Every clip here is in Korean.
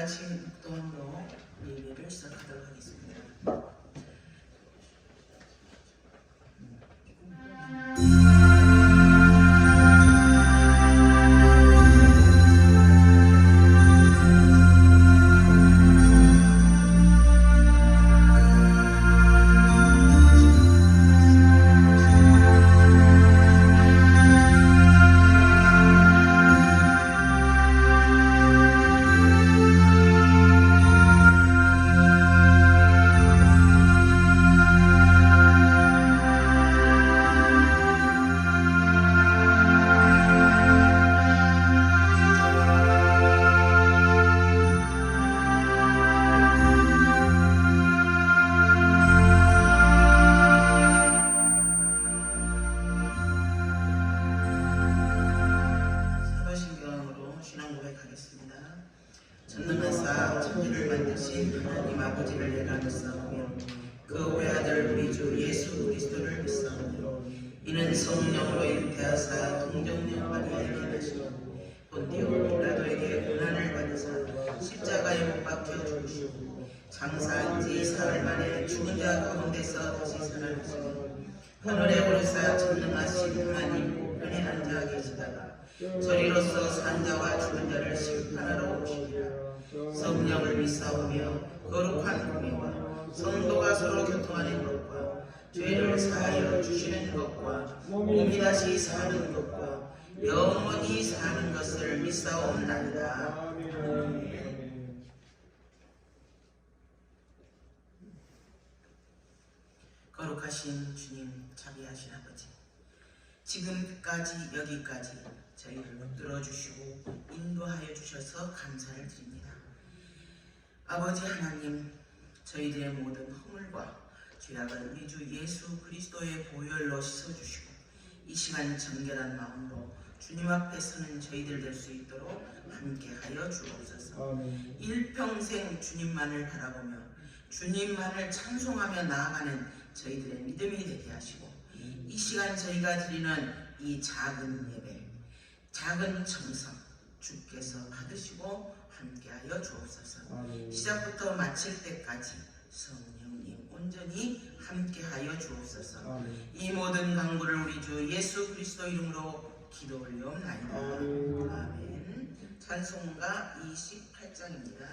같이 묵도함으로 예배를 시작하도록 하겠습니다. 전능하사 천지를 만드신 하나님 아버지를 내가 믿사오며 그 외아들 우리 주 예수 그리스도를 믿사오며 이는 성령으로 잉태하사 동정녀 마리아에게 나시고 본디오 빌라도에게 고난을 받으사 십자가에 못 박혀 죽으시고 장사한 지 사흘 만에 죽은 자 가운데서 다시 살아나시고 하늘에 오르사 전능하신 하나님 우편에 앉아 계시다가 저리로서 산자와 죽은 자를 심판하러 오시리라. 성령을 믿사오며 거룩한 공예와 성도가 서로 교통하는 것과 죄를 사하여 주시는 것과 몸이 다시 사는 것과 영원히 사는 것을 믿사옵나이다. 아멘. 거룩하신 주님, 자비하신 아버지, 지금까지 여기까지 저희를 붙들어 주시고 인도하여 주셔서 감사를 드립니다. 아버지 하나님, 저희들의 모든 허물과 죄악을 우리 주 예수 그리스도의 보혈로 씻어주시고 이 시간 정결한 마음으로 주님 앞에 서는 저희들 될 수 있도록 함께하여 주옵소서. 일평생 주님만을 바라보며 주님만을 찬송하며 나아가는 저희들의 믿음이 되게 하시고 이 시간 저희가 드리는 이 작은 예배, 작은 정성 주께서 받으시고 함께하여 주옵소서. 시작부터 마칠 때까지 성령님 온전히 함께하여 주옵소서. 이 모든 간구를 우리 주 예수 그리스도 이름으로 기도 올려옵나이다. 아멘. 찬송가 28장입니다.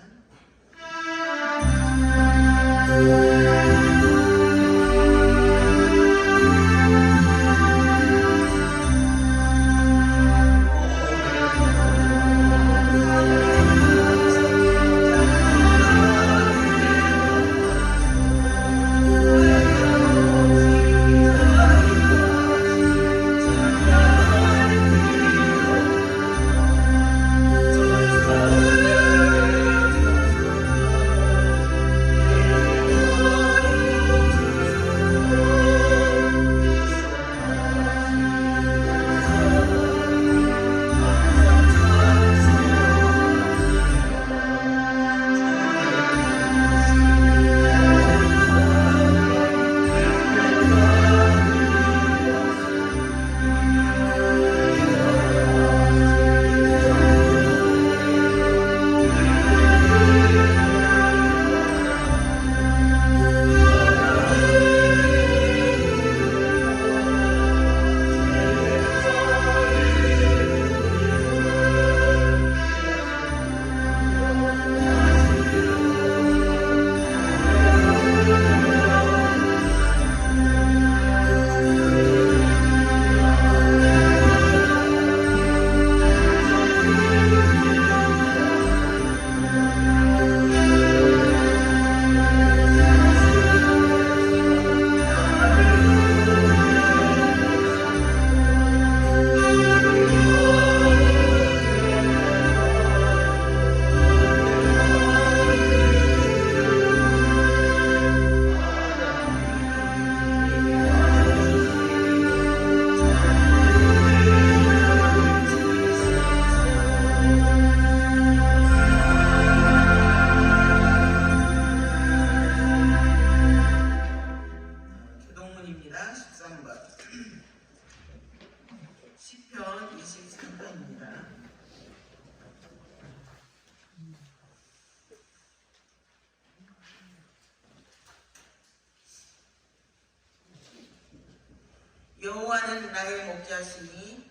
여호와는 나의 목자시니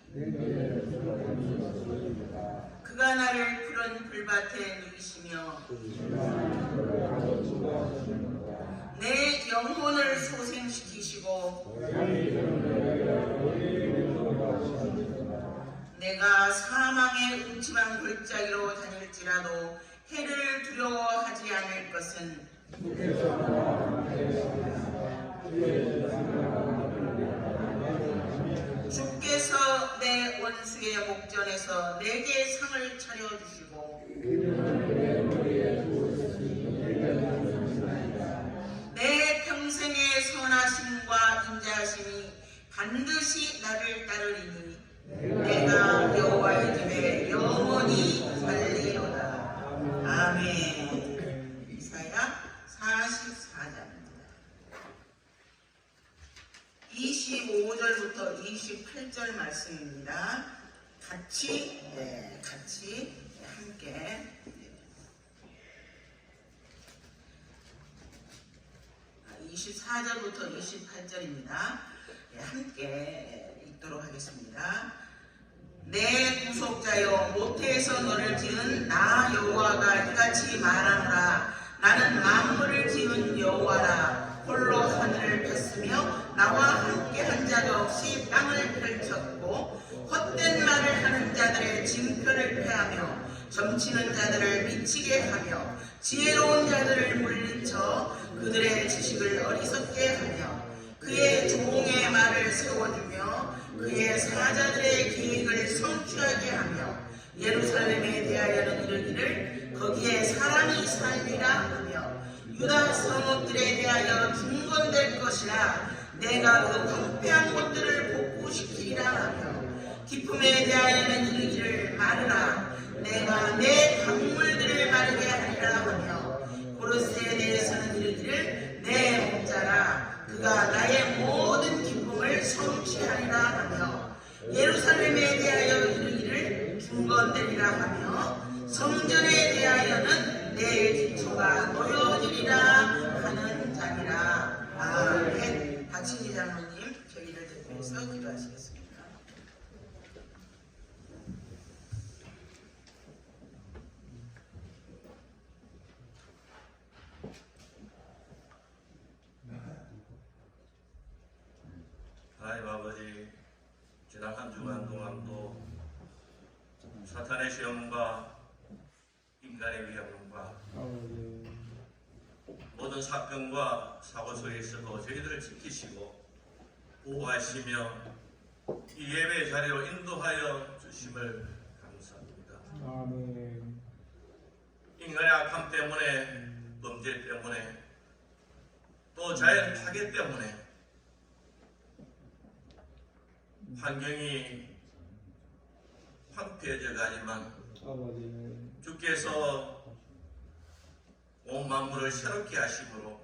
그가 나를 푸른 풀밭에 누이시며 내 영혼을 소생시키시고 내가 사망의 음침한 골짜기로 다닐지라도 해를 두려워하지 않을 것은 주께서 내 원수의 목전에서 내게 상을 차려주시고 내 평생의 선하심과 인자하심이 반드시 나를 따르리니 내가 여호와의 집에 영원히 살리로다. 아멘. 이사야 44장입니다. 25절부터 28절 말씀입니다. 같이 함께 24절부터 28절입니다. 함께 읽도록 하겠습니다. 내 구속자여 모태에서 너를 지은 나 여호와가 이같이 말하노라. 나는 만물을 지은 여호와라. 홀로 하늘을 폈으며 나와 함께 한 자도 없이 땅을 펼쳤고 헛된 말을 하는 자들의 징표를 폐하며 점치는 자들을 미치게 하며 지혜로운 자들을 물리쳐 그들의 지식을 어리석게 하며 그의 종의 말을 세워주며 그의 사자들의 계획을 성취하게 하며 예루살렘에 대하여는 이르기를 거기에 사람이 살리라 하며 유다 성읍들에 대하여 중건될 것이라. 내가 그 황폐한 곳들을 복구시키리라 하며 기품에 대하여는 이르기를 마르라. 내가 내 강물들을 마르게 하리라 하며 고르스에 대해서는 이르기를 내 목자라. 그가 나의 모든 기쁨을 성취하리라 하며 예루살렘에 대하여 이르기를 중건되리라 하며 성전에 대하여는 내 기초가 놓여지리라 하는 자니라. 아멘. 박신지 장로님 저희를 대표해서 기도하시겠습니다. 하나님 아버지, 지난 한 주간 동안도 사탄의 시험과 인간의 위험과 모든 사건과 사고 속에서도 저희들을 지키시고 보호하시며 이 예배 자리로 인도하여 주심을 감사합니다. 아멘. 인간의 악함 때문에, 범죄 때문에, 또 자연 파괴 때문에 환경이 황폐해져 가지만 주께서 온 만물을 새롭게 하심으로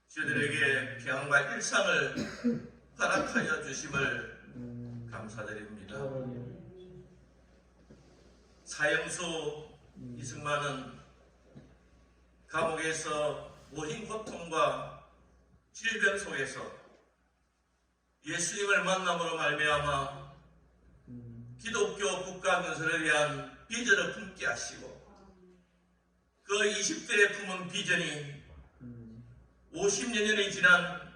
저희들에게 평안과 일상을 허락하여 주심을 감사드립니다. 사형수 이승만은 감옥에서 모진 고통과 질병 속에서 예수님을 만남으로 말미암아 기독교 국가 건설에 대한 비전을 품게 하시고 그 20대에 품은 비전이 50여 년이 지난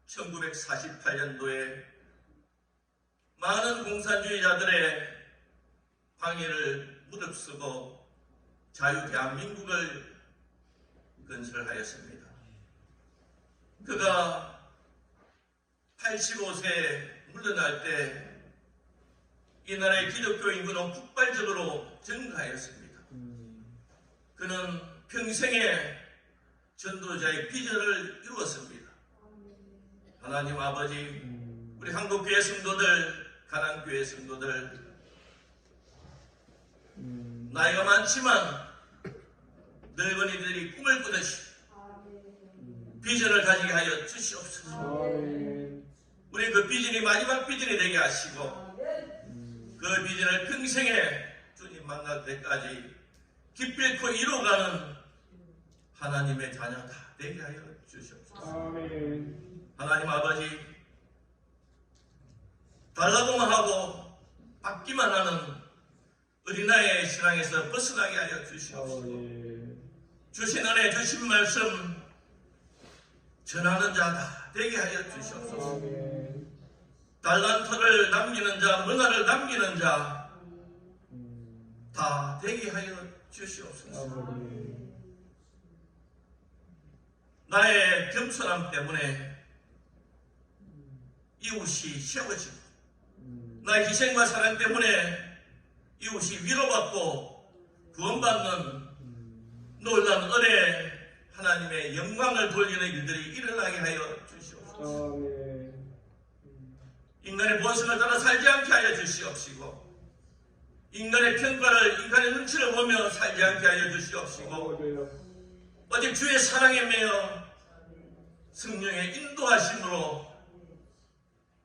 1948년도에 많은 공산주의자들의 방해를 무릅쓰고 자유 대한민국을 건설하였습니다. 그가 85세에 물러날 때 이 나라의 기독교 인구는 폭발적으로 증가하였습니다. 그는 평생의 전도자의 비전을 이루었습니다. 하나님 아버지, 우리 한국교회 성도들, 가난교회 성도들, 나이가 많지만 늙은이들이 꿈을 꾸듯이 비전을 가지게 하여 주시옵소서. 우리 그 비전이 마지막 비전이 되게 하시고 그 비전을 평생에 주님 만날 때까지 기필코 이루어가는 하나님의 자녀 다 되게 하여 주시옵소서. 하나님 아버지, 달라고만 하고 받기만 하는 어린아이의 신앙에서 벗어나게 하여 주시옵소서. 주신 은혜 주신 말씀 전하는 자다 되게 하여 주시옵소서. 달란트를 남기는 자, 문화를 남기는 자 다 되게 하여 주시옵소서. 나의 겸손함 때문에 이웃이 세워지고 나의 희생과 사랑 때문에 이웃이 위로받고 구원받는 놀라운 은혜 하나님의 영광을 돌리는 일들이 일어나게 하여 주시옵소서. 인간의 본성을 따라 살지 않게 하여 주시옵시고 인간의 평가를 인간의 눈치를 보며 살지 않게 하여 주시옵시고 오직 주의 사랑에 매여 성령의 인도하심으로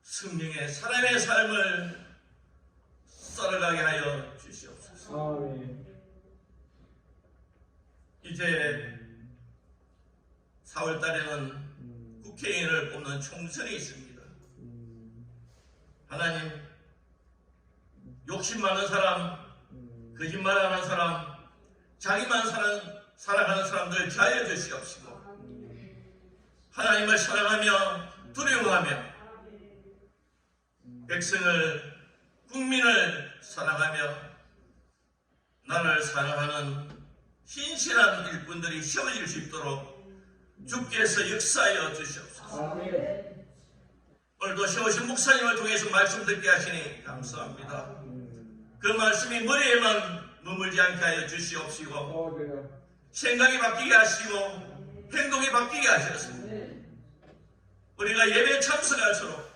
성령의 사람의 삶을 살아가게 하여 주시옵소서. 이제 4월 달에는 국회의원을 뽑는 총선이 있습니다. 하나님, 욕심 많은 사람, 거짓말하는 사람, 자기만 살아가는 사람들을 자유해 주시옵시고 하나님을 사랑하며 두려워하며 백성을, 국민을 사랑하며 나를 사랑하는 신실한 일꾼들이 세워질 수 있도록 주께서 역사하여 주시옵소서. 오늘도 세우신 목사님을 통해서 말씀 듣게 하시니 감사합니다. 그 말씀이 머리에만 머물지 않게 하여 주시옵시고 생각이 바뀌게 하시고 행동이 바뀌게 하셔서 우리가 예배에 참석할수록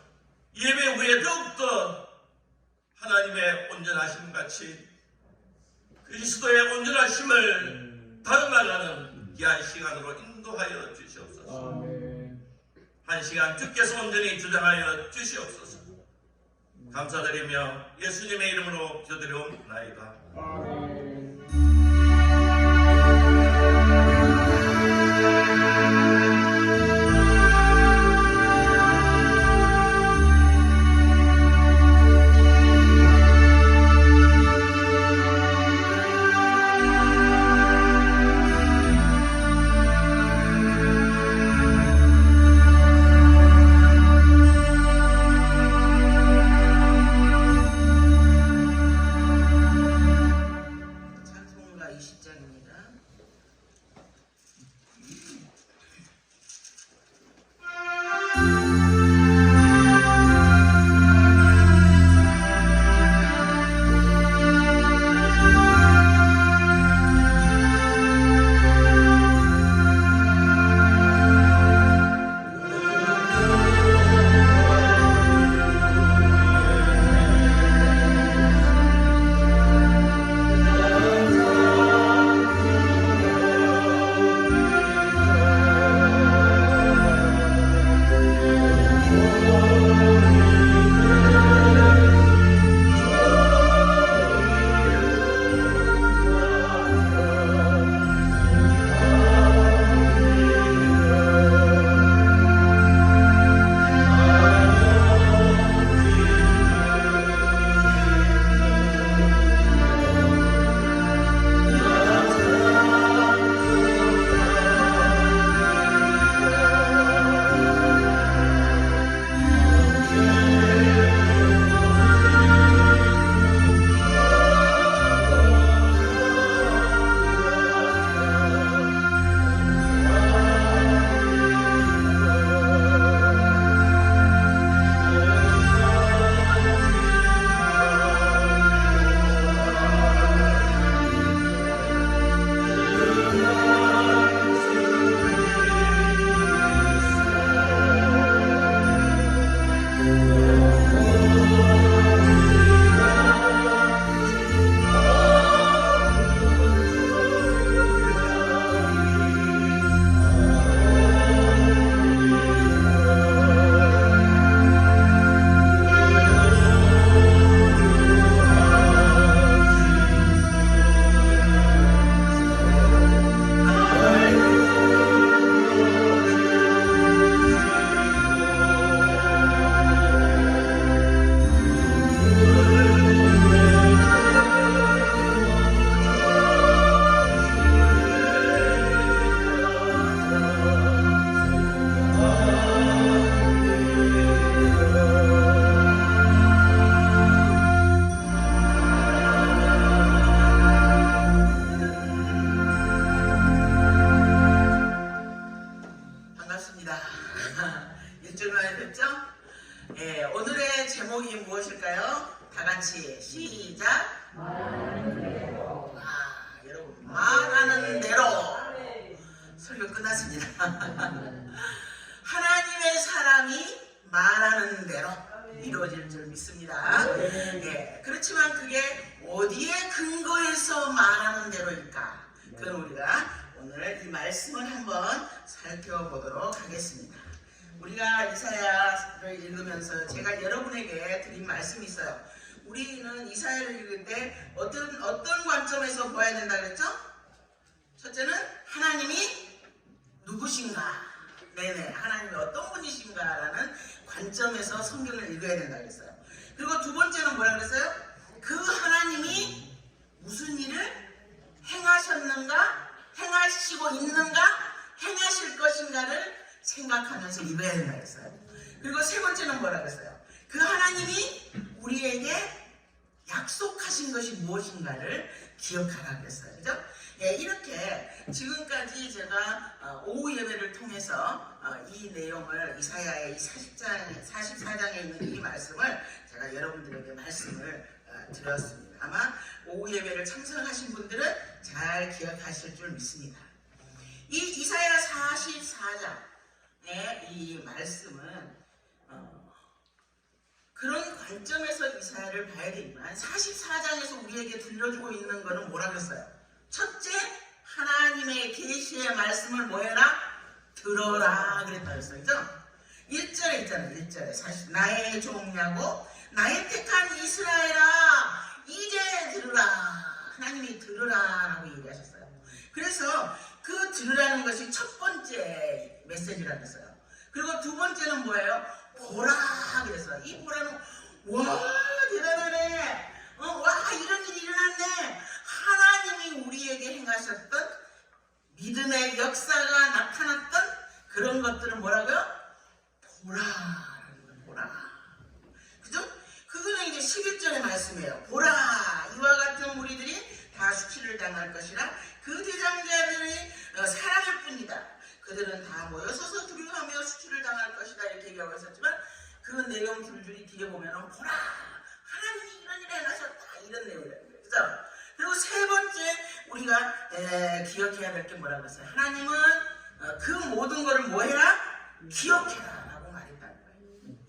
예배 후에 더욱더 하나님의 온전하심 같이 그리스도의 온전하심을 닮아가는 귀한 시간으로 인도하여 주시옵소서. 한 시간 주께서 온전히 주장하여 주시옵소서. 감사드리며 예수님의 이름으로 기도드리옵나이다. 맞습니다. 하나님의 사람이 말하는 대로 이루어질 줄 믿습니다. 예, 그렇지만 그게 어디에 근거해서 말하는 대로일까? 그건 우리가 오늘 이 말씀을 한번 살펴보도록 하겠습니다. 우리가 이사야를 읽으면서 제가 여러분에게 드린 말씀이 있어요. 우리는 이사야를 읽을 때 어떤 관점에서 보아야 된다 그랬죠? 첫째는 하나님이 누구신가? 네네, 하나님이 어떤 분이신가라는 관점에서 성경을 읽어야 된다 그랬어요. 그리고 두 번째는 뭐라 그랬어요? 그 하나님이 무슨 일을 행하셨는가? 행하시고 있는가? 행하실 것인가를 생각하면서 읽어야 된다 그랬어요. 그리고 세 번째는 뭐라 그랬어요? 그 하나님이 우리에게 약속하신 것이 무엇인가를 기억하라 그랬어요. 그죠? 예, 이렇게 지금까지 제가 오후 예배를 통해서 이 내용을 이사야의 44장에 있는 이 말씀을 제가 여러분들에게 말씀을 드렸습니다. 아마 오후 예배를 참석하신 분들은 잘 기억하실 줄 믿습니다. 이 이사야 44장의 이 말씀은 그런 관점에서 이사야를 봐야 되지만 44장에서 우리에게 들려주고 있는 것은 뭐라 그랬어요? 첫째, 하나님의 계시의 말씀을 뭐해라? 들어라 그랬다 그랬어요. 그죠? 1절에 있잖아요. 1절에 사실 나의 종냐고 나의 택한 이스라엘아 이제 들으라. 하나님이 들으라라고 얘기하셨어요. 그래서 그 들으라는 것이 첫 번째 메시지라고 했어요. 그리고 두 번째는 뭐예요? 보라 그랬어요. 이 보라는 와 대단하네. 와 이런 일이 일어났네. 하나님이 우리에게 행하셨던 믿음의 역사가 나타났던 그런 것들은 뭐라고요? 보라라는 거예요. 보라. 그죠? 그거는 이제 11절의 말씀이에요. 보라 이와 같은 무리들이 다 수치를 당할 것이라 그 대장자들이 사랑일 뿐이다. 그들은 다 모여서서 두려워하며 수치를 당할 것이다 이렇게 얘기하고 있었지만 그 내용 줄줄이 뒤에 보면은 보라 하나님이 이런 일을 해놨었다 이런 내용이라는 거예요. 그죠? 그리고 세 번째 우리가 기억해야 될 게 뭐라고 했어요? 하나님은 그 모든 것을 뭐해라? 기억해라 라고 말했다는 거예요.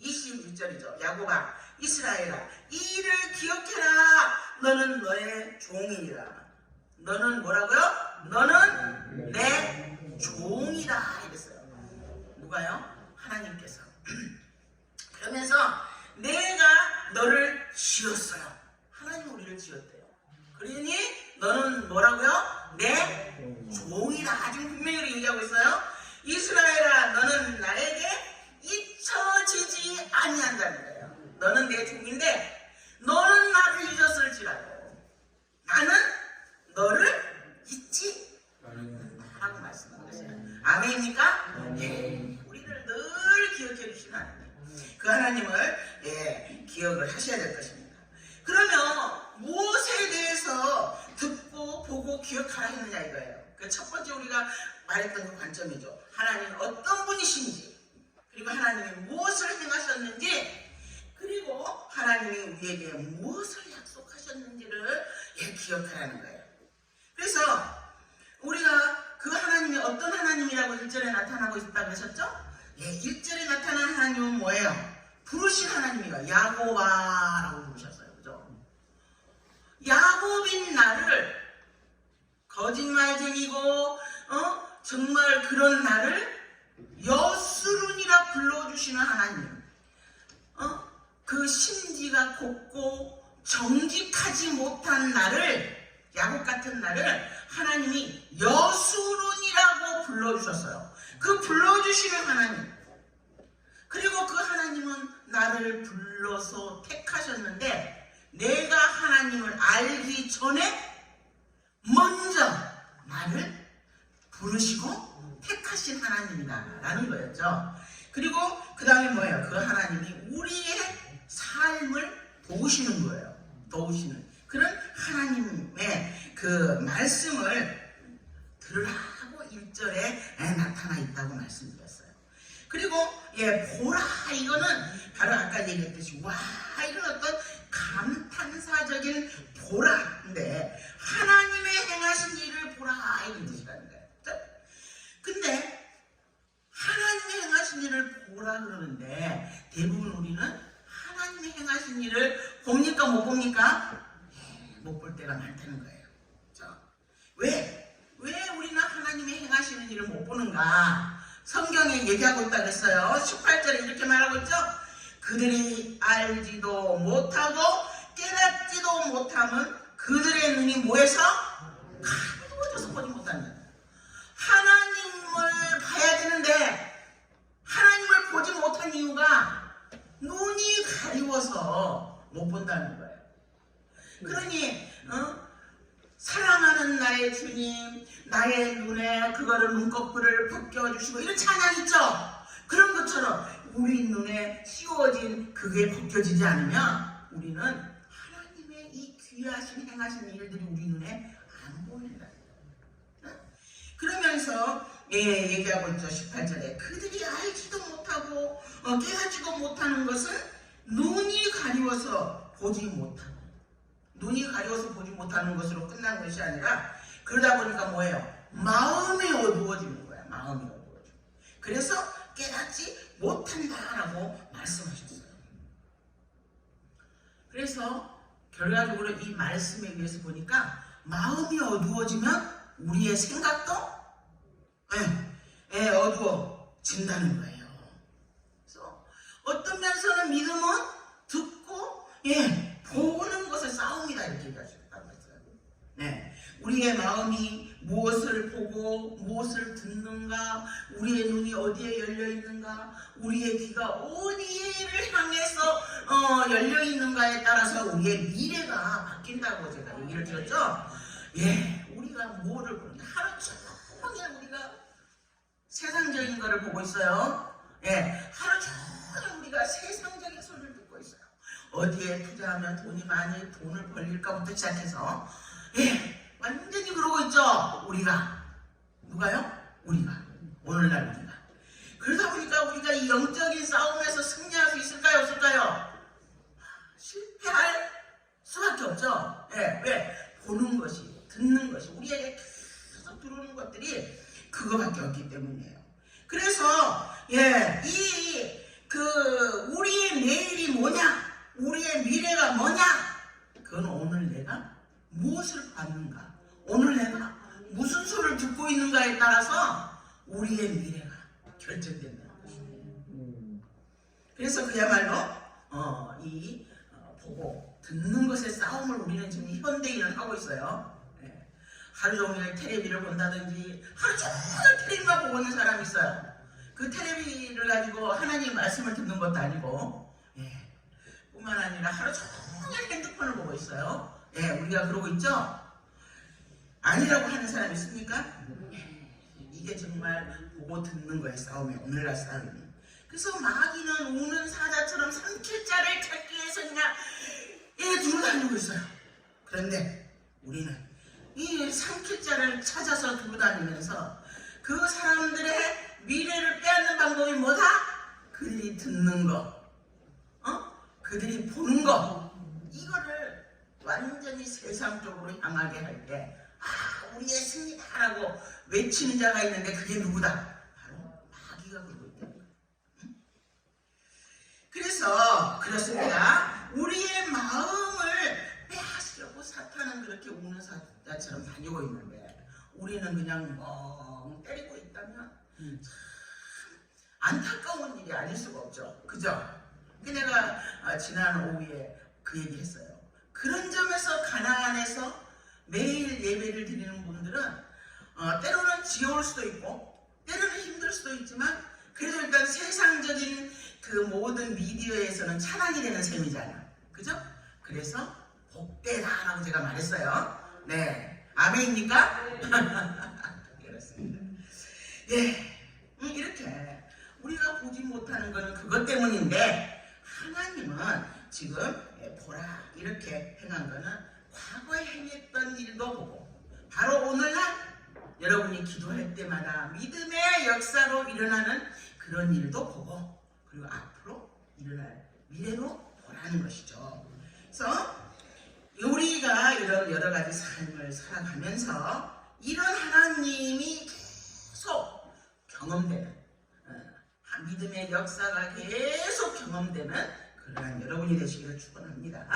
21절이죠. 야곱아 이스라엘아 이 일을 기억해라. 너는 너의 종이니라. 너는 뭐라고요? 너는 내 종이다 이랬어요. 누가요? 하나님께서. 그러면서 내가 너를 지었어요. 하나님 우리를 지었대요. 그러니 너는 뭐라고요? 내 종이다. 아주 분명히 얘기하고 있어요. 이스라엘아 너는 나에게 잊혀지지 아니한다는 거예요. 너는 내 종인데 너는 나를 잊었을지라도 나는 너를 잊지 않는다라고 말씀하고 계세요. 아멘입니까? 예. 우리를 늘 기억해 주시는 하나님. 그 하나님을 기억을 하셔야 될 것입니다. 그러면 무엇에 대해서 듣고 보고 기억하라 했느냐 이거예요. 그 첫 번째 우리가 말했던 그 관점이죠. 하나님은 어떤 분이신지 그리고 하나님이 무엇을 행하셨는지 그리고 하나님이 우리에게 무엇을 약속하셨는지를 기억하라는 거예요. 그래서 우리가 그 하나님이 어떤 하나님이라고 1절에 나타나고 있다고 하셨죠? 1절에 나타난 하나님은 뭐예요? 부르신 하나님이가 야곱아라고 부르셨어요. 그죠? 야곱인 나를 거짓말쟁이고 정말 그런 나를 여수룬이라 불러주시는 하나님. 그 심지가 곱고 정직하지 못한 나를 야곱 같은 나를 하나님이 여수룬이라고 불러주셨어요. 그 불러주시는 하나님. 그리고 그 하나님은 나를 불러서 택하셨는데 내가 하나님을 알기 전에 먼저 나를 부르시고 택하신 하나님이다 라는 거였죠. 그리고 그 다음에 뭐예요? 그 하나님이 우리의 삶을 도우시는 거예요. 도우시는 그런 하나님의 그 말씀을 들으라고 1절에 나타나 있다고 말씀드렸어요. 그리고 보라 이거는 바로 아까 얘기했듯이 와 이런 어떤 감탄사적인 보라인데 하나님의 행하신 일을 보라 이런 뜻이라는 거예요. 근데 봅니까 못 봅니까? 못 볼 때가 많다는 거예요. 왜 우리는 하나님의 행하시는 일을 못 보는가? 성경에 얘기하고 있다 그랬어요. 18절에 이렇게 말하고 있죠. 그들이 알지도 못하고 깨닫지도 못함은 그들의 눈이 뭐해서? 가리워져서 보지 못한다. 하나님을 봐야 되는데 하나님을 보지 못한 이유가 눈이 가리워서 못 본다는 거예요. 그러니 사랑하는 나의 주님, 나의 눈에 그거를 눈꺼풀을 벗겨주시고 이런 찬양 있죠? 그런 것처럼 우리 눈에 씌워진 그게 벗겨지지 않으면 우리는 하나님의 이 귀하신 행하신 일들이 우리 눈에 안 보인다. 그러면서 얘기하고 있죠. 18절에 그들이 알지도 못하고 깨닫지도 못하는 것은 눈이 가리워서 보지 못하고, 눈이 가려워서 보지 못하는 것으로 끝난 것이 아니라 그러다 보니까 뭐예요? 마음이 어두워지는 거야. 마음이 어두워지고. 그래서 깨닫지 못한다라고 말씀하셨어요. 그래서 결과적으로 이 말씀에 의해서 보니까 마음이 어두워지면 우리의 생각도 어두워진다는 거예요. 그래서 어떤 면에서는 믿음은 듣고 보는 것의 싸움이다 이렇게 얘기하셨다고 했어요. 우리의 마음이 무엇을 보고 무엇을 듣는가, 우리의 눈이 어디에 열려 있는가, 우리의 귀가 어디를 향해서 열려 있는가에 따라서 우리의 미래가 바뀐다고 제가 얘기를 드렸죠. 우리가 뭐를 보는데 하루 종일 우리가 세상적인 거를 보고 있어요. 하루 종일 우리가 세상적인 소리를 듣고 있어요. 어디에 투자하면 돈을 벌릴까부터 시작해서 완전히 그러고 있죠. 우리가. 누가요? 우리가. 오늘날 우리가. 그러다 보니까 우리가 이 영적인 싸움에서 승리할 수 있을까요? 없을까요? 실패할 수밖에 없죠. 왜? 보는 것이, 듣는 것이 우리에게 계속 들어오는 것들이 그거밖에 없기 때문이에요. 그래서 우리의 내일이 뭐냐? 우리의 미래가 뭐냐? 그건 오늘 내가 무엇을 받는가? 오늘 내가 무슨 소리를 듣고 있는가에 따라서 우리의 미래가 결정된다는 것입니다. 그래서 그야말로 보고 듣는 것의 싸움을 우리는 지금 현대인은 하고 있어요. 하루 종일 텔레비를 본다든지 하루 종일 텔레비만 보고 있는 사람이 있어요. 그 텔레비를 가지고 하나님 말씀을 듣는 것도 아니고 뿐만 아니라 하루 종일 핸드폰을 보고 있어요. 우리가 그러고 있죠? 아니라고 하는 사람이 있습니까? 이게 정말 보고 듣는 거의 싸움이에요. 오늘날 싸움이. 그래서 마귀는 우는 사자처럼 삼킬 자를 찾기 위해서 그냥 두루다니고 있어요. 그런데 우리는 이 삼킬 자를 찾아서 두루다니면서 그 사람들의 미래를 빼앗는 방법이 뭐다? 그들이 듣는 거, 그들이 보는 거, 이거를 완전히 세상적으로 향하게 할 때 우리의 승리다라고 외치는 자가 있는데 그게 누구다? 바로 마귀가 그러고 있다는 거예요. 그래서 그렇습니다. 우리의 마음을 빼앗으려고 사탄은 그렇게 우는 사자처럼 다니고 있는데 우리는 그냥 멍 때리고 있다면 참 안타까운 일이 아닐 수가 없죠. 그죠? 내가 지난 오후에 그 얘기 했어요. 그런 점에서 가나안에서 매일 예배를 드리는 분들은 때로는 지겨울 수도 있고 때로는 힘들 수도 있지만 그래도 일단 세상적인 그 모든 미디어에서는 찬양이 되는 셈이잖아요. 그죠? 그래서 복되다라고 제가 말했어요. 아멘입니까? 그렇습니다. 이렇게 우리가 보지 못하는 것은 그것 때문인데 하나님은 지금 보라 이렇게 행한 거는 과거에 행했던 일도 보고 바로 오늘날 여러분이 기도할 때마다 믿음의 역사로 일어나는 그런 일도 보고 그리고 앞으로 일어날 미래로 보라는 것이죠. 그래서 우리가 이런 여러 가지 삶을 살아가면서 이런 하나님이 계속 경험되는 믿음의 역사가 계속 경험되는 그러한 여러분이 되시기를 축원합니다.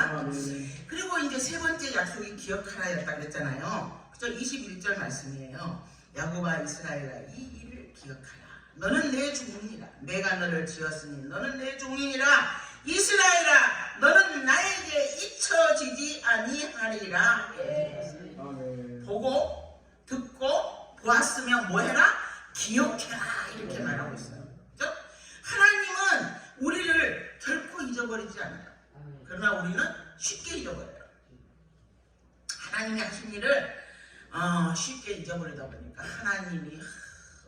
그리고 이제 세 번째 약속이 기억하라였다 그랬잖아요. 그죠? 21절 말씀이에요. 야곱아 이스라엘아 이 일을 기억하라. 너는 내 종이니라. 내가 너를 지었으니 너는 내 종이니라. 이스라엘아 너는 나에게 잊혀지지 아니하리라. 보고 듣고 보았으면 뭐해라? 기억해라. 이렇게 말하고 있어요. 그죠? 하나님은 우리를 결코 잊어버리지 않아요. 그러나 우리는 쉽게 잊어버려요. 하나님이 하신 일을 쉽게 잊어버리다 보니까 하나님이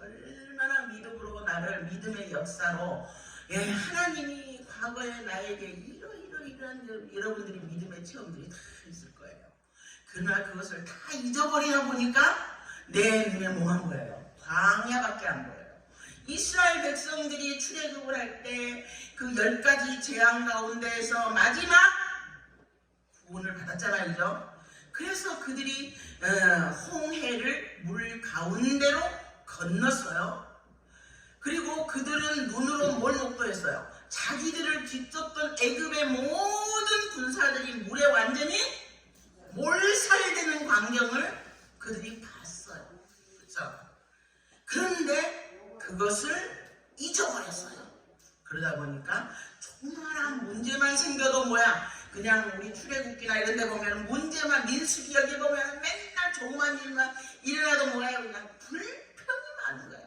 얼마나 믿음으로 나를 믿음의 역사로 하나님이 과거에 나에게 이러한 여러분들이 믿음의 체험들이 다 있을 거예요. 그러나 그것을 다 잊어버리다 보니까 내 눈에 뭐한 거예요? 광야밖에 안 보여요. 이스라엘 백성들이 출애굽을 할 때 그 10가지 재앙 가운데에서 마지막 구원을 받았잖아요. 그죠? 그래서 그들이 홍해를 물 가운데로 건넜어요. 그리고 그들은 눈으로 뭘 못 보였어요? 자기들을 뒤쫓던 애굽의 모든 군사들이 물에 완전히 몰살되는 광경을 그들이 봤어요. 그렇죠? 그런데 그것을 잊어버렸어요. 그러다 보니까 조그마한 문제만 생겨도 그냥 우리 출애굽기나 이런 데 보면 문제만 민수기 여기 보면 맨날 조그만 일만 일어나도 그냥 불평이 많은 거예요.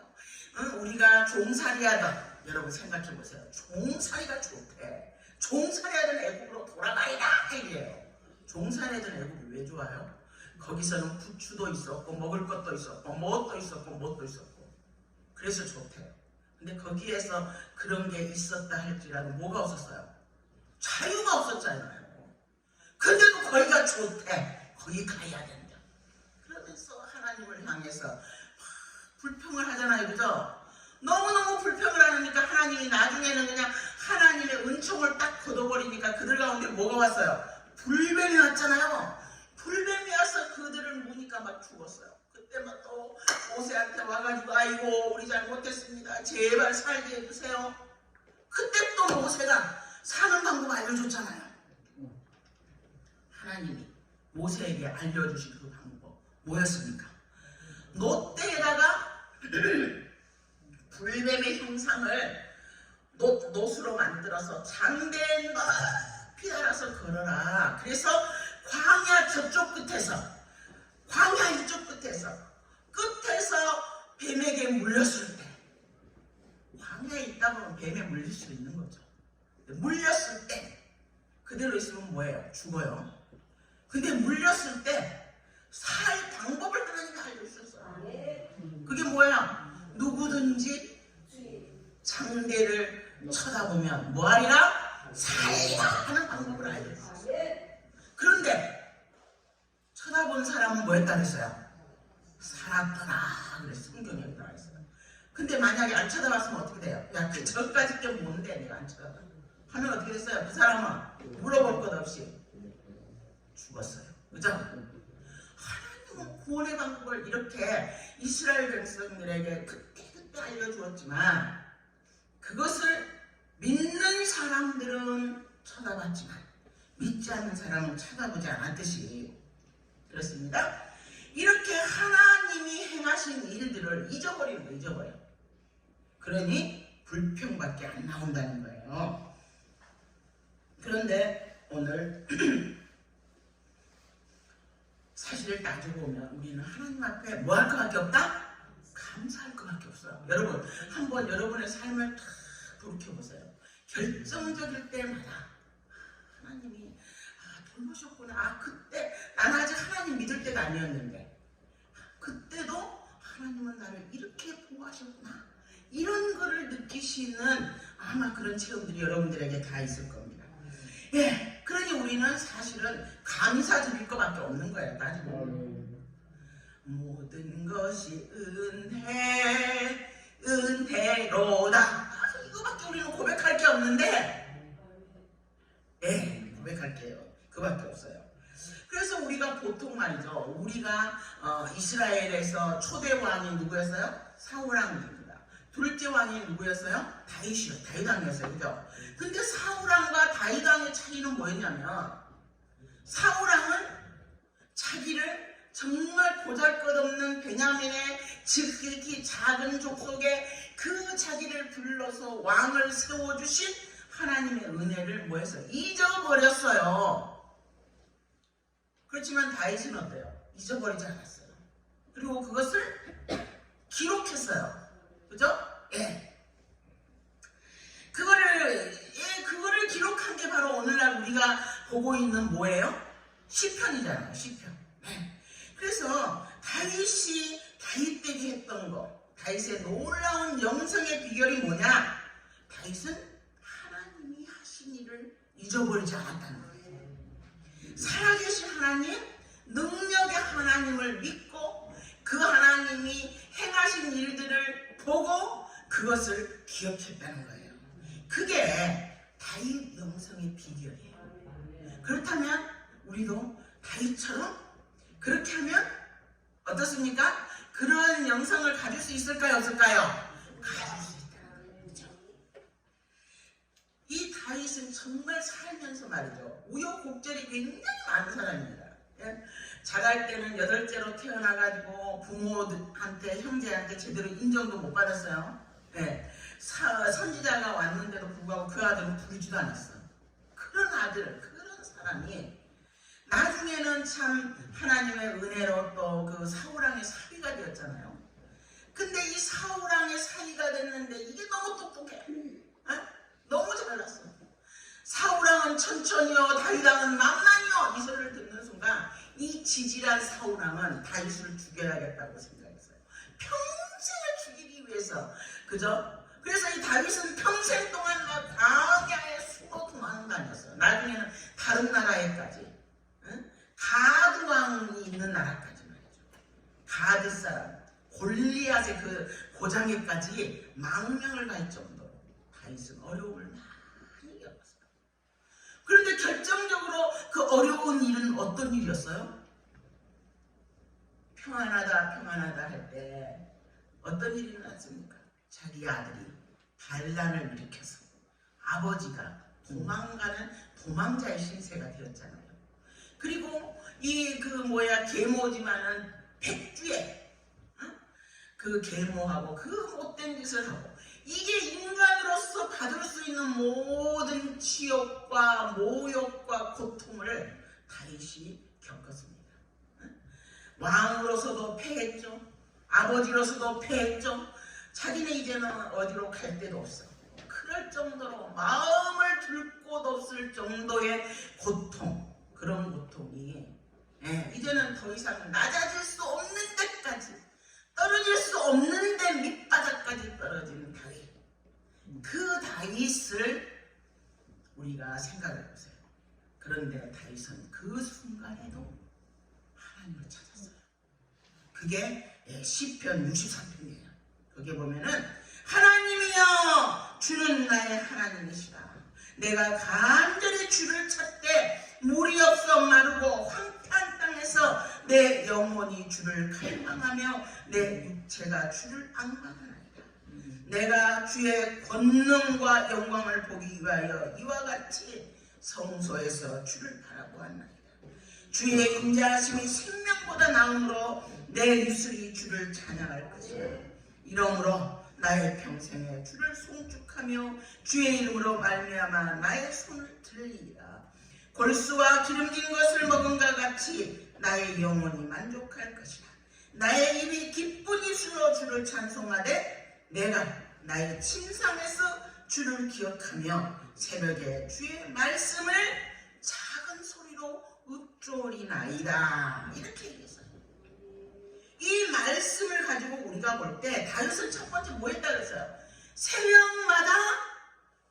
우리가 종살이하던 여러분 생각해 보세요. 종살이가 좋대. 종살이하던 애국으로 돌아가리라 이래요. 종살이하던 애국이 왜 좋아요? 거기서는 부추도 있었고 먹을 것도 있었고 뭣도 있었고 그래서 좋대요. 근데 거기에서 그런 게 있었다 할지라도 뭐가 없었어요? 자유가 없었잖아요. 근데도 거기가 좋대. 거기 가야 된다. 그러면서 하나님을 향해서 불평을 하잖아요. 그죠? 너무너무 불평을 하니까 하나님이 나중에는 그냥 하나님의 은총을 딱 걷어버리니까 그들 가운데 뭐가 왔어요? 불뱀이 왔잖아요. 불뱀이 와서 그들을 무니까 막 죽었어요. 그때만 또 모세한테 와가지고 아이고 우리 잘못했습니다. 제발 살게 해주세요. 그때 또 모세가 사는 방법 알려줬잖아요. 하나님이 모세에게 알려주신 그 방법 뭐였습니까? 놋대에다가 불뱀의 형상을 놋으로 만들어서 장대에 높이 달아서 걸어라. 그래서 광야 저쪽 끝에서 광야 이쪽 끝에서 뱀에게 물렸을 때 광야에 있다 보면 뱀에 물릴 수 있는 거죠. 물렸을 때 그대로 있으면 뭐예요? 죽어요. 근데 물렸을 때 살 방법을 하나님이 알려주셨어요. 그게 뭐야? 누구든지 장대를 쳐다보면 뭐하리라? 살리라 하는 방법을 알려주셨어요. 그런데 쳐다본 사람은 뭐 했다 그랬어요? 살았더라 그래서 성경에 나와 있어요. 근데 만약에 안 쳐다봤으면 어떻게 돼요? 야, 그 전까지 게 뭔데 내가 안 쳐다봐? 하면 어떻게 됐어요? 그 사람은 물어볼 것 없이 죽었어요. 그죠? 하나님은 구원의 방법을 이렇게 이스라엘 백성들에게 그때 알려주었지만 그것을 믿는 사람들은 쳐다봤지만 믿지 않는 사람은 쳐다보지 않았듯이 그렇습니다. 이렇게 하나님이 행하신 일들을 잊어버려. 그러니 불평밖에 안 나온다는 거예요. 그런데 오늘 사실을 따지고 보면 우리는 하나님 앞에 뭐 할 것밖에 없다? 감사할 것밖에 없어요. 여러분 한번 여러분의 삶을 다 돌이켜보세요. 결정적일 때마다 하나님이 돌보셨구나. 그때 나는 아직 하나님 믿을 때가 아니었는데 그때도 하나님은 나를 이렇게 보호하셨구나. 이런 거를 느끼시는 아마 그런 체험들이 여러분들에게 다 있을 겁니다. 예, 그러니 우리는 사실은 감사드릴 것밖에 없는 거예요. 따지고 모든 것이 은혜로다. 이거밖에 우리는 고백할 게 없는데 예, 고백할게요. 그밖에 없어요. 그래서 우리가 보통 말이죠. 우리가 이스라엘에서 초대 왕이 누구였어요? 사울 왕입니다. 둘째 왕이 누구였어요? 다윗이요. 다윗 왕이었어요. 그죠? 근데 사울 왕과 다윗 왕의 차이는 뭐였냐면, 사울 왕은 자기를 정말 보잘것없는 베냐민의 지극히 작은 족속에 그 자기를 불러서 왕을 세워주신 하나님의 은혜를 뭐했어요? 잊어버렸어요. 그렇지만 다윗은 어때요? 잊어버리지 않았어요. 그리고 그것을 기록했어요. 그죠? 예. 그거를 기록한 게 바로 오늘날 우리가 보고 있는 뭐예요? 시편이잖아요. 시편. 네. 그래서 다윗이 다윗되게 했던 거, 다윗의 놀라운 영성의 비결이 뭐냐? 다윗은 하나님이 하신 일을 잊어버리지 않았다는 거예요. 살아계신 하나님, 능력의 하나님을 믿고 그 하나님이 행하신 일들을 보고 그것을 기억했다는 거예요. 그게 다윗 영성의 비결이에요. 그렇다면 우리도 다윗처럼 그렇게 하면 어떻습니까? 그런 영성을 가질 수 있을까요? 없을까요? 가질 수 있다는 거예요. 그렇죠? 이 다윗은 정말 살면서 말이죠. 우여곡절이 굉장히 많은 사람입니다. 예? 자랄 때는 8째로 태어나가지고 부모한테, 형제한테 제대로 인정도 못 받았어요. 예. 선지자가 왔는데도 불구하고 그 아들은 부르지도 않았어. 그런 아들, 그런 사람이 나중에는 참 하나님의 은혜로 또 그 사울왕의 사위가 되었잖아요. 근데 이 사울왕의 사위가 됐는데 이게 너무 똑똑해. 너무 잘났어. 사울왕은 천천히요, 다윗왕은 만만히요. 이 소리를 듣는 순간 이 지질한 사울왕은 다윗을 죽여야겠다고 생각했어요. 평생을 죽이기 위해서. 그죠? 그래서 이 다윗은 평생 동안 막 광야에 숨어 도망다녔어요. 나중에는 다른 나라에까지, 가드 왕이 있는 나라까지 말이죠. 가드 사람 골리앗의 그 고장에까지 망명을 갈 정도로 다윗은 어려움을 많이 겪었어요. 그런데 결정적으로 그 어려운 일은 어떤 일이었어요? 평안하다 할 때 어떤 일이 일어났습니까? 자기 아들이 반란을 일으켜서 아버지가 도망가는 도망자의 신세가 되었잖아요. 그리고 계모지만은 백주에 그 계모하고 그 못된 짓을 하고, 이게 인간으로서 받을 수 있는 모든 치욕과 모욕과 고통을 다윗이 겪었습니다. 왕으로서도 패했죠. 아버지로서도 패했죠. 자기는 이제는 어디로 갈 데도 없어. 그럴 정도로 마음을 둘 곳 없을 정도의 고통, 그런 고통이 이제는 더 이상 낮아질 수 없는 데까지, 떨어질 수 없는 데 밑바닥까지 떨어지는 다윗. 그 다윗을 우리가 생각해 보세요. 그런데 다윗은 그 순간에도 하나님을 찾았어요. 그게 시편 63편이에요. 거기에 보면은 하나님이여 주는 나의 하나님이시라. 내가 간절히 주를 찾되 물이 없어 마르고 황폐한 땅에서 내 영혼이 주를 갈망하며 내 육체가 주를 앙망하나이다. 내가 주의 권능과 영광을 보기 위하여 이와 같이 성소에서 주를 바라보았나이다. 주의 인자하심이 생명보다 나음으로 내 입술이 주를 찬양할 것이다. 이러므로 나의 평생에 주를 송축하며 주의 이름으로 말미암아 나의 손을 들리리라. 골수와 기름진 것을 먹은가 같이 나의 영혼이 만족할 것이라. 나의 입이 기쁜 입술로 주를 찬송하되 내가 나의 침상에서 주를 기억하며 새벽에 주의 말씀을 작은 소리로 읊조리나이다. 이렇게 얘기했어요. 이 말씀을 가지고 우리가 볼 때 다윗은 첫 번째 뭐 했다 그랬어요? 새벽마다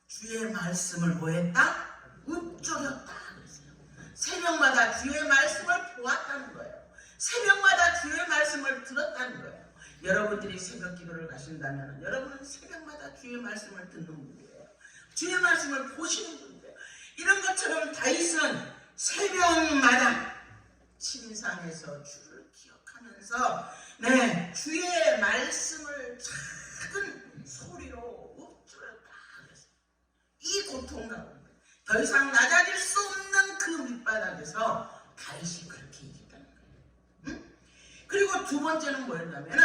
주의 말씀을 뭐 했다? 읊조렸다 그랬어요. 새벽마다 주의 말씀을 보았다는 거예요. 새벽마다 주의 말씀을 들었다는 거예요. 여러분들이 새벽 기도를 가신다면 여러분은 새벽마다 주의 말씀을 듣는 분이에요. 주의 말씀을 보시는 분이에요. 이런 것처럼 다윗은 새벽마다 침상에서 주를 기억하면서 주의 말씀을 작은 이 고통 가운데 더 이상 낮아질 수 없는 그 밑바닥에서 다윗이 그렇게 얘기했다는 거예요. 응? 그리고 두 번째는 뭐였냐면은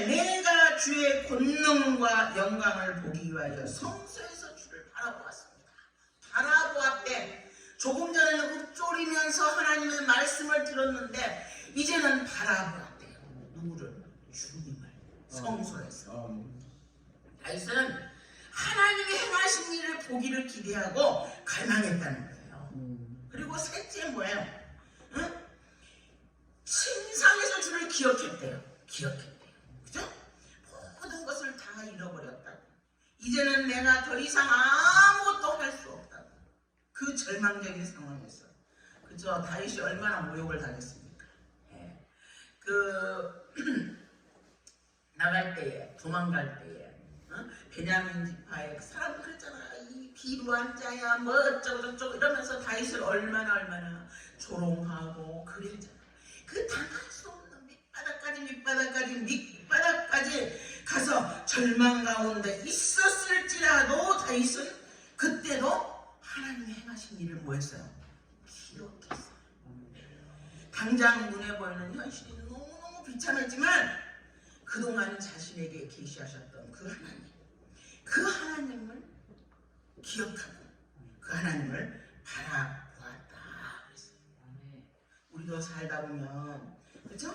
내가 주의 권능과 영광을 보기 위하여 성소에서 주를 바라보았습니다. 바라보았대. 조금 전에는 읊조리면서 하나님의 말씀을 들었는데 이제는 바라보았대요. 누구를? 주님을. 성소에서. 다윗은 하나님의 행하신 일을 보기를 기대하고 갈망했다는 거예요. 그리고 셋째 뭐예요? 응? 침상에서 주를 기억했대요. 그죠? 모든 것을 다 잃어버렸다고. 이제는 내가 더 이상 아무것도 할 수 없다고. 그 절망적인 상황에서. 그죠? 다윗이 얼마나 모욕을 당했습니까? 예. 나갈 때에, 도망갈 때에, 베냐민 지파에 사람 그랬잖아. 이 비루한 자야, 뭐 어쩌고저쩌고 이러면서 다윗을 얼마나 조롱하고 그랬잖아. 그 당할 수 없는 밑바닥까지 가서 절망 가운데 있었을지라도 다윗은 그때도 하나님의 행하신 일을 뭐 했어요? 기억했어요. 당장 눈에 보이는 현실이 너무너무 비참했지만 그동안 자신에게 계시하셨던 그 하나님을 기억하고 그 하나님을 바라보았다 그랬어요. 우리도 살다 보면 그죠?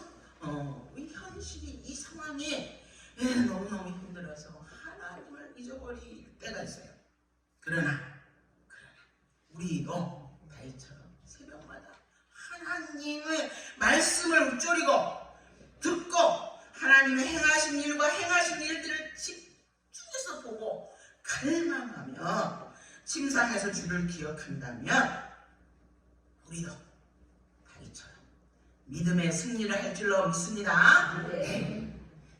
이 현실이 이 상황이 너무너무 힘들어서 하나님을 잊어버릴 때가 있어요. 그러나 우리도 다윗처럼 새벽마다 하나님의 말씀을 읊조리고 듣고 하나님의 행하신 일과 행하신 일들을 집중해서 보고 갈망하며 침상에서 주를 기억한다면 우리도 다윗처럼 믿음의 승리를 할 줄로 믿습니다. 네.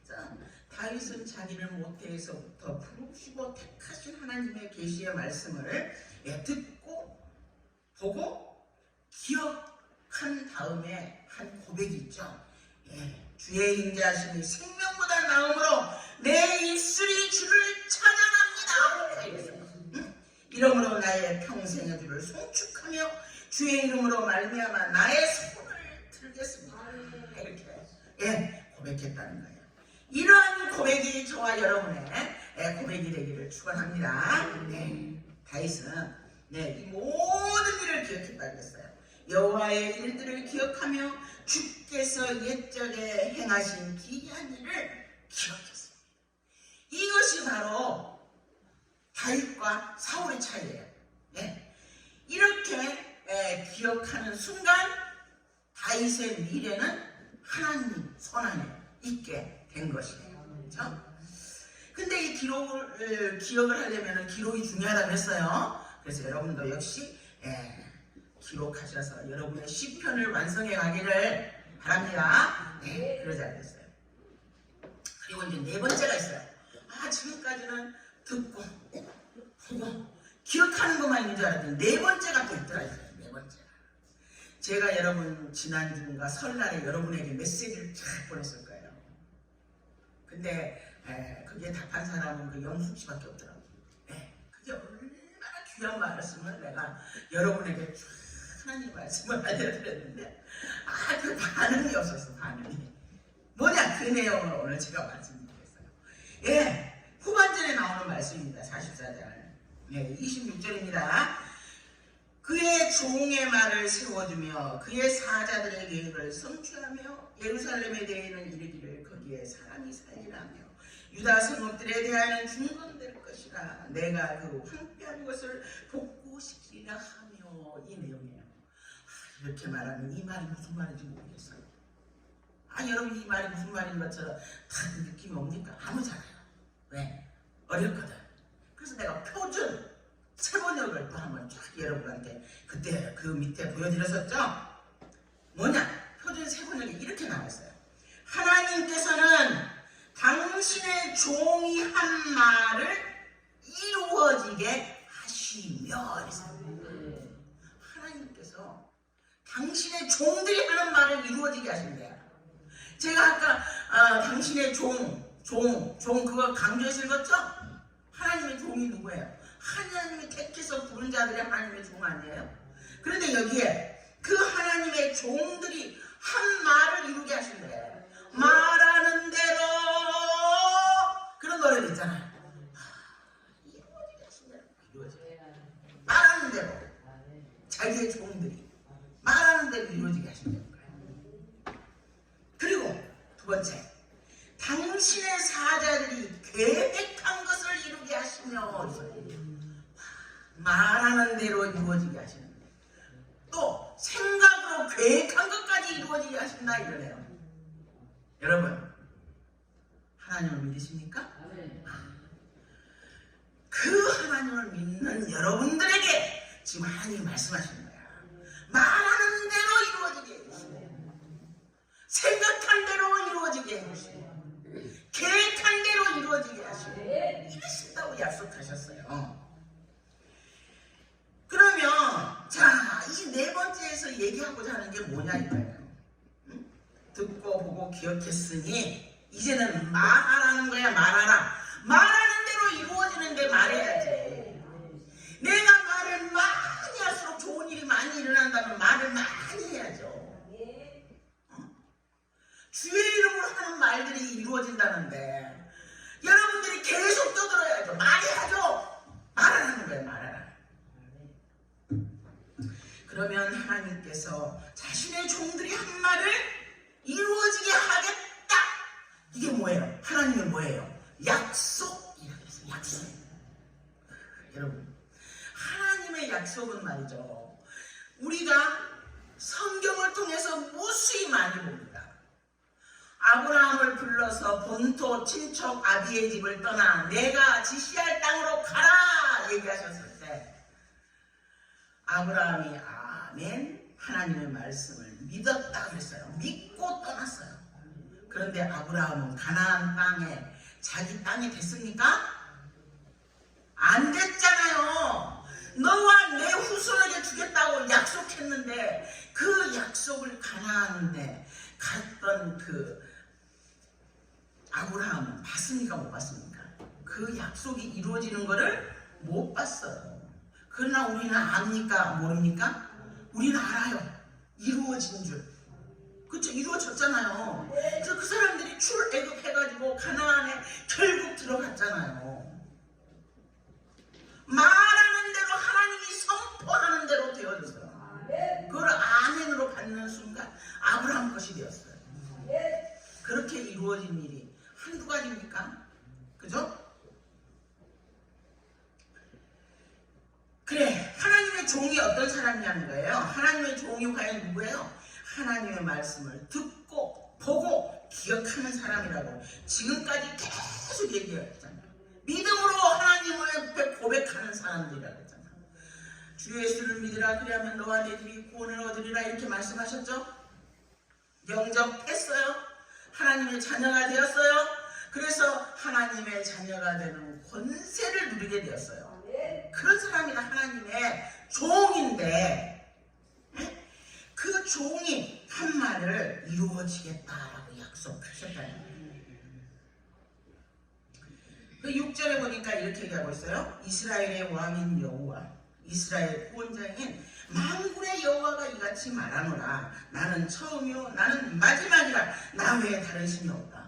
자, 다윗은 자기를 모태에서부터 부르시고 택하신 하나님의 계시의 말씀을 듣고 보고 기억한 다음에 한 고백이 있죠. 주의 인자하심이 생명보다 나음으로 내 입술이 주를 찬양합니다. 이러므로 나의 평생의 주를 송축하며 주의 이름으로 말미암아 나의 손을 들겠습니다. 이렇게 고백했다는 거예요. 이러한 고백이 저와 여러분의 고백이 되기를 축원합니다. 다윗은 이 모든 일을 기억했다고 했어요. 여호와의 일들을 기억하며 주께서 옛적에 행하신 기이한 일을 기억했습니다. 이것이 바로 다윗과 사울의 차이예요. 이렇게 기억하는 순간 다윗의 미래는 하나님 손안에 있게 된 것이에요. 그렇죠? 근데 이 기억을 하려면 기록이 중요하다고 했어요. 그래서 여러분도 역시 기록하셔서 여러분의 시편을 완성해 가기를 바랍니다. 그러지 않겠어요. 그리고 이제 네 번째가 있어요. 지금까지는 듣고 보고 기억하는 것만 있는 줄 알았더니 네 번째가 또 있더라고요. 네 번째가. 제가 여러분 지난주인가 설날에 여러분에게 메시지를 쫙 보냈을 거예요. 근데 그게 답한 사람은 그 영숙 씨밖에 없더라고요. 그게 얼마나 귀한 말씀을 내가 여러분에게 쫙 하나님 말씀을 알려드렸는데 그 반응이 없었어. 반응이 뭐냐, 그 내용을 오늘 제가 말씀드리겠어요. 후반전에 나오는 말씀입니다. 44절 26절입니다. 그의 종의 말을 세워주며 그의 사자들의 계획을 성취하며 예루살렘에 대해는 이르기를 거기에 사람이 살리라며 유다 성읍들에 대하여는 중건될 것이라 내가 그 황폐한 것을 복구시키리라 하며, 이 내용이에요. 이렇게 말하면 이 말이 무슨 말인지 모르겠어요. 여러분 이 말이 무슨 말인 것처럼 다 느낌이 옵니까? 아무잖아요. 왜? 어렵거든. 그래서 내가 표준 세번역을 또 한번 쫙 여러분한테 그때 그 밑에 보여드렸었죠? 뭐냐? 표준 세번역이 이렇게 나왔어요. 하나님께서는 당신의 종이 한 말을 이루어지게 하시며, 하나님께서 당신의 종들이 하는 말을 이루어지게 하신대요. 제가 아까 당신의 종 그거 강조해서 읽었죠? 하나님의 종이 누구예요? 하나님이 택해서 부른 자들이 하나님의 종 아니에요? 그런데 여기에 그 하나님의 종들이 한 말을 이루게 하신 거예요. 말하는 대로. 그런 노래도 있잖아요. 이루어지게 하신 대로 이루어져요. 말하는 대로. 자기의 종들이 말하는 대로 이루어지게 하신다는 거예요. 그리고 두 번째, 당신의 사자들이 계획한 것을 이루게 하시며, 말하는 대로 이루어지게 하시는데 또 생각으로 계획한 것까지 이루어지게 하신다 이러네요. 여러분, 하나님을 믿으십니까? 그 하나님을 믿는 여러분들에게 지금 하나님이 말씀하시는 거야. 말하는 대로 이루어지게 해주시고, 생각한 대로 이루어지게 해주시고, 계획한 대로 이루어지게 하시고, 이러신다고 약속하셨어요. 그러면 자, 이 네 번째에서 얘기하고자 하는 게 뭐냐 이거예요. 응? 듣고 보고 기억했으니 이제는 말하라는 거야. 말하는 대로 이루어지는데 말해야지. 내가 말을 많이 할수록 좋은 일이 많이 일어난다면 말을 많이 해야죠. 주의 이름으로 하는 말들이 이루어진다는데 여러분들이 계속 떠들어야죠. 말해야죠. 말하라는 거예요. 말하라. 그러면 하나님께서 자신의 종들이 한 말을 이루어지게 하겠다. 이게 뭐예요? 하나님은 뭐예요? 약속이라고 했어요. 약속. 여러분, 하나님의 약속은 말이죠, 우리가 성경을 통해서 무수히 많이 봅니다. 아브라함을 불러서 본토 친척 아비의 집을 떠나 내가 지시할 땅으로 가라 얘기하셨을 때 아브라함이 아멘, 하나님의 말씀을 믿었다 그랬어요. 믿고 떠났어요. 그런데 아브라함은 가나안 땅에, 자기 땅이 됐습니까? 안 됐잖아요. 너와 내 후손에게 주겠다고 약속했는데 그 약속을 가나안에 갔던 그 아브라함은 봤습니까? 못 봤습니까? 그 약속이 이루어지는 것을 못 봤어요. 그러나 우리는 압니까? 모릅니까? 우리는 알아요. 이루어진 줄. 그쵸? 이루어졌잖아요. 그래서 그 사람들이 출애굽해가지고 가나안에 결국 들어갔잖아요. 말하는 대로, 하나님이 선포하는 대로 되어졌어요. 그걸 아멘으로 받는 순간 아브라함 것이 되었어요. 그렇게 이루어진 일이 한두 가지입니까? 그죠? 그래, 하나님의 종이 어떤 사람이냐는 거예요. 하나님의 종이 과연 누구예요? 하나님의 말씀을 듣고 보고 기억하는 사람이라고 지금까지 계속 얘기했잖아요. 믿음으로 하나님을 앞에 고백하는 사람들이라고 했잖아요. 주 예수를 믿으라, 그리하면 너와 내 집이 구원을 얻으리라 이렇게 말씀하셨죠. 영접했어요. 하나님의 자녀가 되었어요. 그래서 하나님의 자녀가 되는 권세를 누리게 되었어요. 그런 사람이 하나님의 종인데, 그 종이 한 말을 이루어지겠다라고 약속하셨다는 거예요. 그 6절에 보니까 이렇게 얘기하고 있어요. 이스라엘의 왕인 여호와, 이스라엘 구원자인 만군의 여호와가 이같이 말하노라. 나는 처음이요 나는 마지막이라. 나 외에 다른 신이 없다.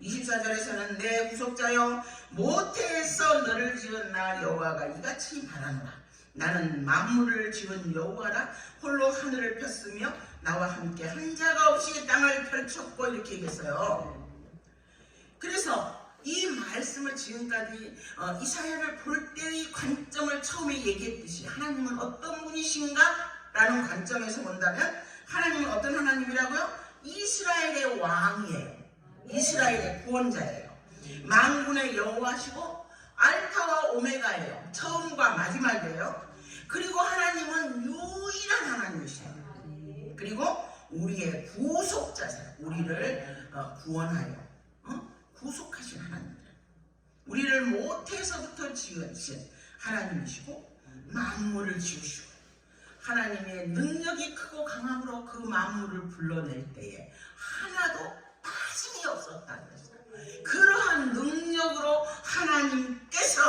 24절에서는 내 구속자여, 모태에서 너를 지은 나 여호와가 이같이 말하노라. 나는 만물을 지은 여호와라. 홀로 하늘을 폈으며 나와 함께 한 자가 없이 땅을 펼쳤고 이렇게 얘기했어요. 그래서 이 말씀을 지금까지 이사야를 볼 때의 관점을 처음에 얘기했듯이 하나님은 어떤 분이신가? 라는 관점에서 본다면 하나님은 어떤 하나님이라고요? 이스라엘의 왕이에요. 이스라엘의 구원자예요. 만군의 여호와시고 알파와 오메가예요. 처음과 마지막이에요. 그리고 하나님은 유일한 하나님이시에요. 그리고 우리의 구속자세요. 우리를 구원하여 구속하신 하나님, 우리를 모태에서부터 지으신 하나님이시고 만물을 지으시고 하나님의 능력이 크고 강함으로 그 만물을 불러낼 때에 하나도 빠짐이 없었다는 것입니다. 그러한 능력으로 하나님께서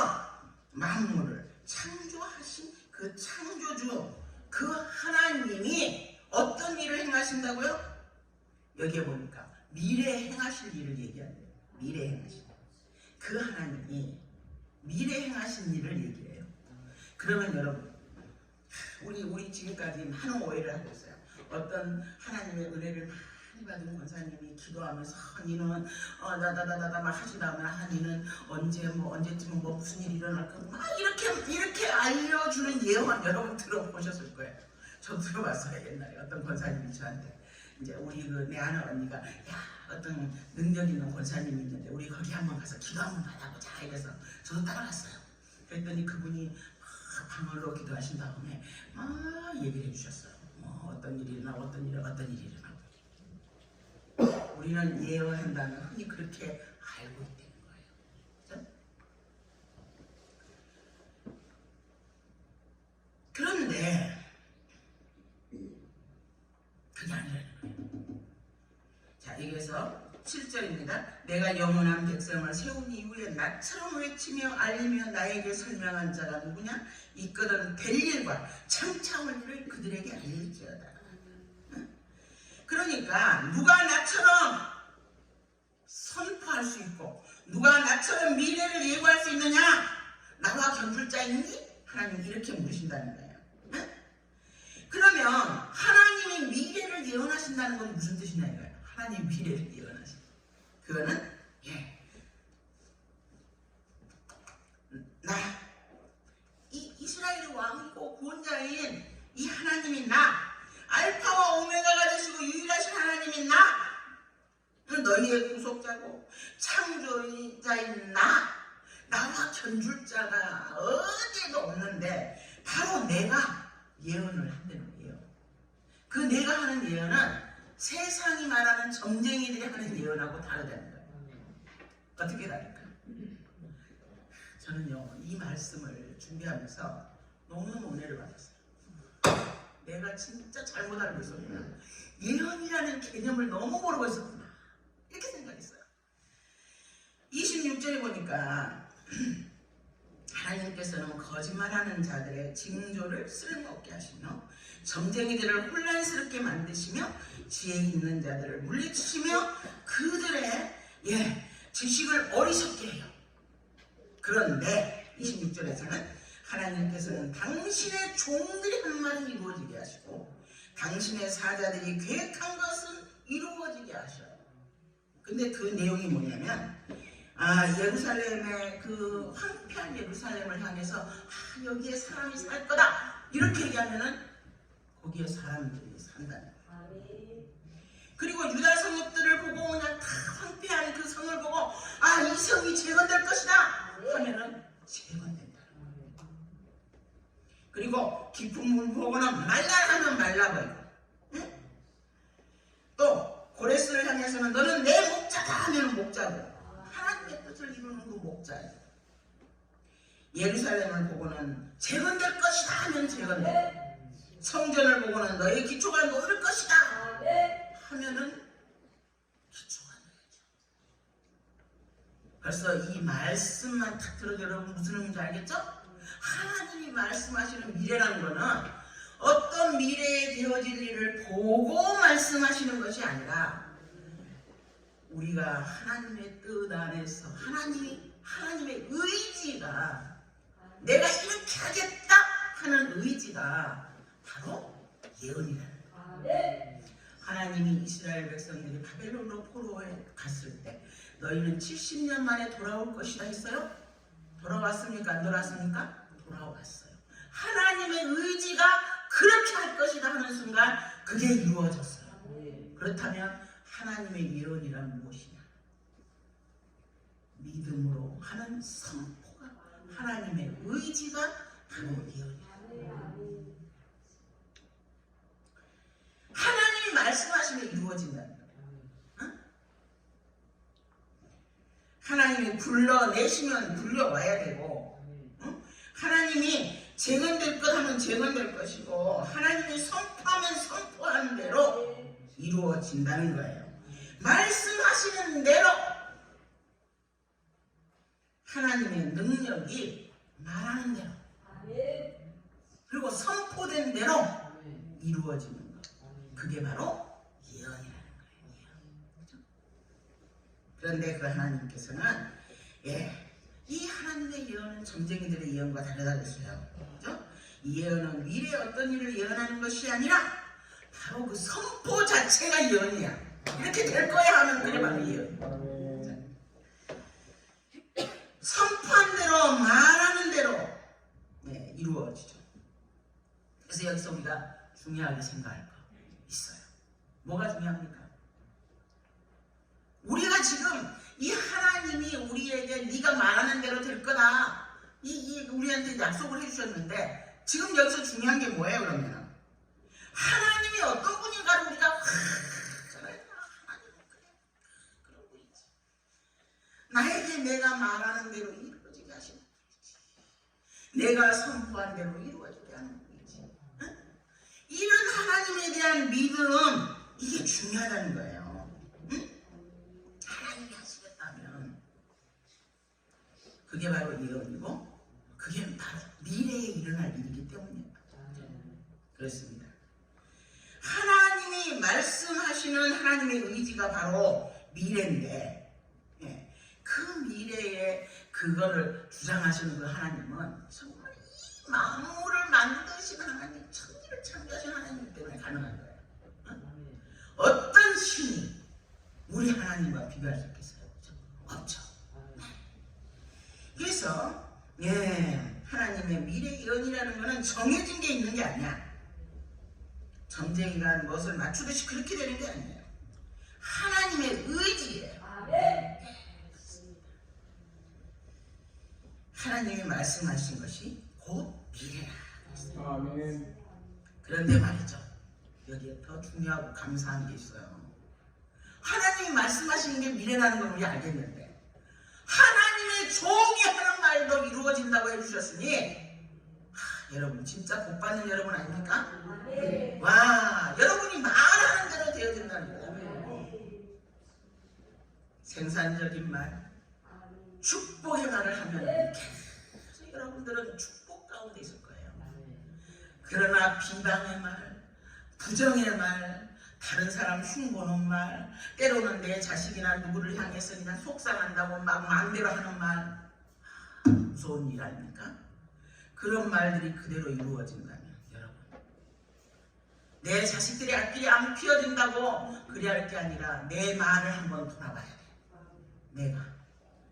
만물을 창조하신 그 창조주 그 하나님이 어떤 일을 행하신다고요? 여기에 보니까 미래에 행하실 일을 얘기한대요. 미래에 행하실 그 하나님이 미래에 행하신 일을 얘기해요. 그러면 여러분 우리 지금까지 많은 오해를 하고 있어요. 어떤 하나님의 은혜를 많이 받은 권사님이 기도하면서 니는 나다다다다 막 하시다면 니는 언제쯤은 무슨 일이 일어날까 막 이렇게 알려주는 예언 여러분 들어보셨을 거예요. 저 들어봤어요. 옛날에 어떤 권사님이 저한테 이제 우리 내 아는 언니가 어떤 능력 있는 권사님이 있는데 우리 거기 한번 가서 기도 한번 받아보자 이래서 저도 따라갔어요. 그랬더니 그분이 막 방언으로 기도하신 다음에 막 얘기를 해주셨어요. 어떤 일이 일어나고 어떤 일이 일어나고. 우리는 예언한다면 흔히 그렇게 알고 있다는 거예요. 그렇죠? 그런데 그게 아니라는 거예요. 자, 여기서 7절입니다. 내가 영원한 백성을 세운 이후에 나처럼 외치며 알리며 나에게 설명한 자가 누구냐? 이끄는 될 일과 창차할 일을 그들에게 알릴지어다. 그러니까 누가 나처럼 선포할 수 있고 누가 나처럼 미래를 예고할 수 있느냐? 나와 견줄 자 있니? 하나님 이렇게 물으신다는 거예요. 그러면 하나님이 미래를 예언하신다는 건 무슨 뜻이냐 이거예요. 하나님 미래를 예언하신다. 그거는 이 이스라엘의 왕이고 구원자인 이 하나님이 알파와 오메가가 되시고 유일하신 하나님인 너희의 구속자고 창조자인 나와 견줄 자가 어디에도 없는데 바로 내가 예언을 한다는 거예요. 그 내가 하는 예언은 세상이 말하는 점쟁이들이 하는 예언하고 다르다는 거예요. 어떻게 다를까요? 저는요 이 말씀을 준비하면서 너무너무 은혜를 받았어요. 내가 진짜 잘못 알고 있었구나. 예언이라는 개념을 너무 모르고 있었구나. 이렇게 생각했어요. 26절에 보니까 하나님께서는 거짓말하는 자들의 징조를 쓸모없게 하시며 점쟁이들을 혼란스럽게 만드시며 지혜 있는 자들을 물리치시며 그들의 지식을 어리석게 해요. 그런데 26절에서는 하나님께서는 당신의 종들이 한 말은 이루어지게 하시고 당신의 사자들이 계획한 것은 이루어지게 하셔요. 근데 그 내용이 뭐냐면 예루살렘의 그 황폐한 예루살렘을 향해서 여기에 사람이 살 거다 이렇게 얘기하면은 거기에 사람들이 산다는 거예요. 그리고 유다 성읍들을 보고 그냥 다 황폐한 그 성을 보고 이 성이 재건될 것이다 하면은 재건된다는 거예요. 그리고 깊은 물 보고는 말라하면 말라버리고 또 고레스를 향해서는 너는 내 목자다 하면 목자고 하나님의 뜻을 이루는 그 목자예요. 예루살렘을 보고는 재건될 것이다 하면 재건되고 성전을 보고는 너의 기초가 놓일 것이다 하면은 기초가 놓여져. 벌써 이 말씀만 딱 들어도 여러분 무슨 의미인지 알겠죠? 하나님이 말씀하시는 미래라는 거는 어떤 미래에 되어질 일을 보고 말씀하시는 것이 아니라 우리가 하나님의 뜻 안에서 하나님의 의지가 내가 이렇게 하겠다 하는 의지가 바로 예언이라는 거예요. 하나님이 이스라엘 백성들이 바벨론으로 포로에 갔을 때 너희는 70년 만에 돌아올 것이다 했어요? 돌아왔습니까? 안 돌아왔습니까? 돌아왔어요. 하나님의 의지가 그렇게 할 것이다 하는 순간 그게 이루어졌어요. 그렇다면 하나님의 예언이란 무엇이냐? 믿음으로 하는 선포가 하나님의 의지가 바로 예언이다. 하나님이 말씀하시면 이루어진다는 거예요. 하나님이 불러내시면 불려와야 되고 하나님이 재건될 것 하면 재건될 것이고 하나님이 선포하면 선포하는 대로 이루어진다는 거예요. 말씀하시는 대로 하나님의 능력이 말하는 대로 그리고 선포된 대로 이루어지는 것. 그게 바로 예언이라는 거예요. 그렇죠? 그런데 그 하나님께서는 이 하나님의 예언은 점쟁이들의 예언과 다르다 그랬어요. 그렇죠? 이 예언은 미래의 어떤 일을 예언하는 것이 아니라 바로 그 선포 자체가 예언이야. 이렇게 될 거야 하면 그게 바로 예언. 선포한 대로 말하는 대로 이루어지죠. 그래서 여기서 우리가 중요하게 생각할 거 있어요. 뭐가 중요합니까? 우리가 지금 이 하나님이 우리에게 네가 말하는 대로 될 거다. 우리한테 약속을 해주셨는데 지금 여기서 중요한 게 뭐예요? 그러면 하나님이 어떤 분인가를 우리가 하나님은 그래 그런 분이지. 나에게 내가 말하는 대로 이루어지게 하시는 분이지. 내가 선포한 대로 이루어지게 하는 분이지. 응? 이런 하나님에 대한 믿음 이게 중요하다는 거예요. 응? 하나님이 하시겠다면 그게 바로 예언이고 그게 바로 미래에 일어날 일이기 때문이에요. 그렇습니다. 하나님이 말씀하시는 하나님의 의지가 바로 미래인데 그 미래에 그거를 주장하시는 그 하나님은 정말 이 만물을 만드신 하나님, 천지를 창조하신 하나님 때문에 가능한 거예요. 어떤 신이 우리 하나님과 비교할 수 있겠어요? 없죠. 그래서 하나님의 미래 예언이라는 것은 정해진 게 있는 게 아니야. 점쟁이가 무엇을 맞추듯이 그렇게 되는 게 아니에요. 하나님의 의지예요. 하나님이 말씀하신 것이 곧 미래라. 아멘. 그런데 말이죠. 여기에 더 중요하고 감사한 게 있어요. 하나님이 말씀하시는 게 미래라는 걸 우리 알겠는데 하나님의 종이 하는 말도 이루어진다고 해주셨으니 여러분 진짜 복 받는 여러분 아닙니까? 와, 여러분이 말하는 대로 되어진다는 거예요. 생산적인 말, 축복의 말을 하면 계속 여러분들은 축복 가운데 있을 거예요. 그러나 비방의 말, 부정의 말, 다른 사람 흉보는 말, 때로는 내 자식이나 누구를 향해서 그냥 속상한다고 막 마음대로 하는 말, 무서운 일 아닙니까? 그런 말들이 그대로 이루어진다면 여러분 내 자식들이 앞길이 안 피어진다고 그래야 할 게 아니라 내 말을 한번 돌아봐야 돼. 내가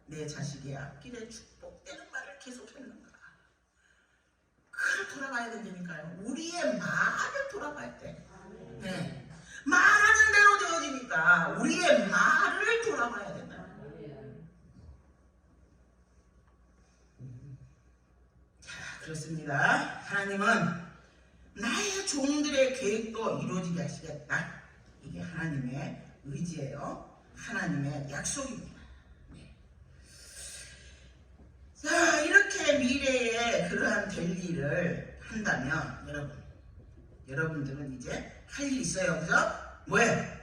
내 자식의 앞길에 축복되는 말을 계속했는가? 그걸 돌아봐야 된다니까요. 우리의 말을 돌아봐야 돼. 네. 말하는 대로 되어지니까 우리의 말을 돌아봐야 된다. 자, 그렇습니다. 하나님은 나의 종들의 계획도 이루어지게 하시겠다. 이게 하나님의 의지예요. 하나님의 약속입니다. 네. 자, 이렇게 미래에 그러한 될 일을 한다면 여러분들은 이제 할 일이 있어요. 그죠? 뭐예요?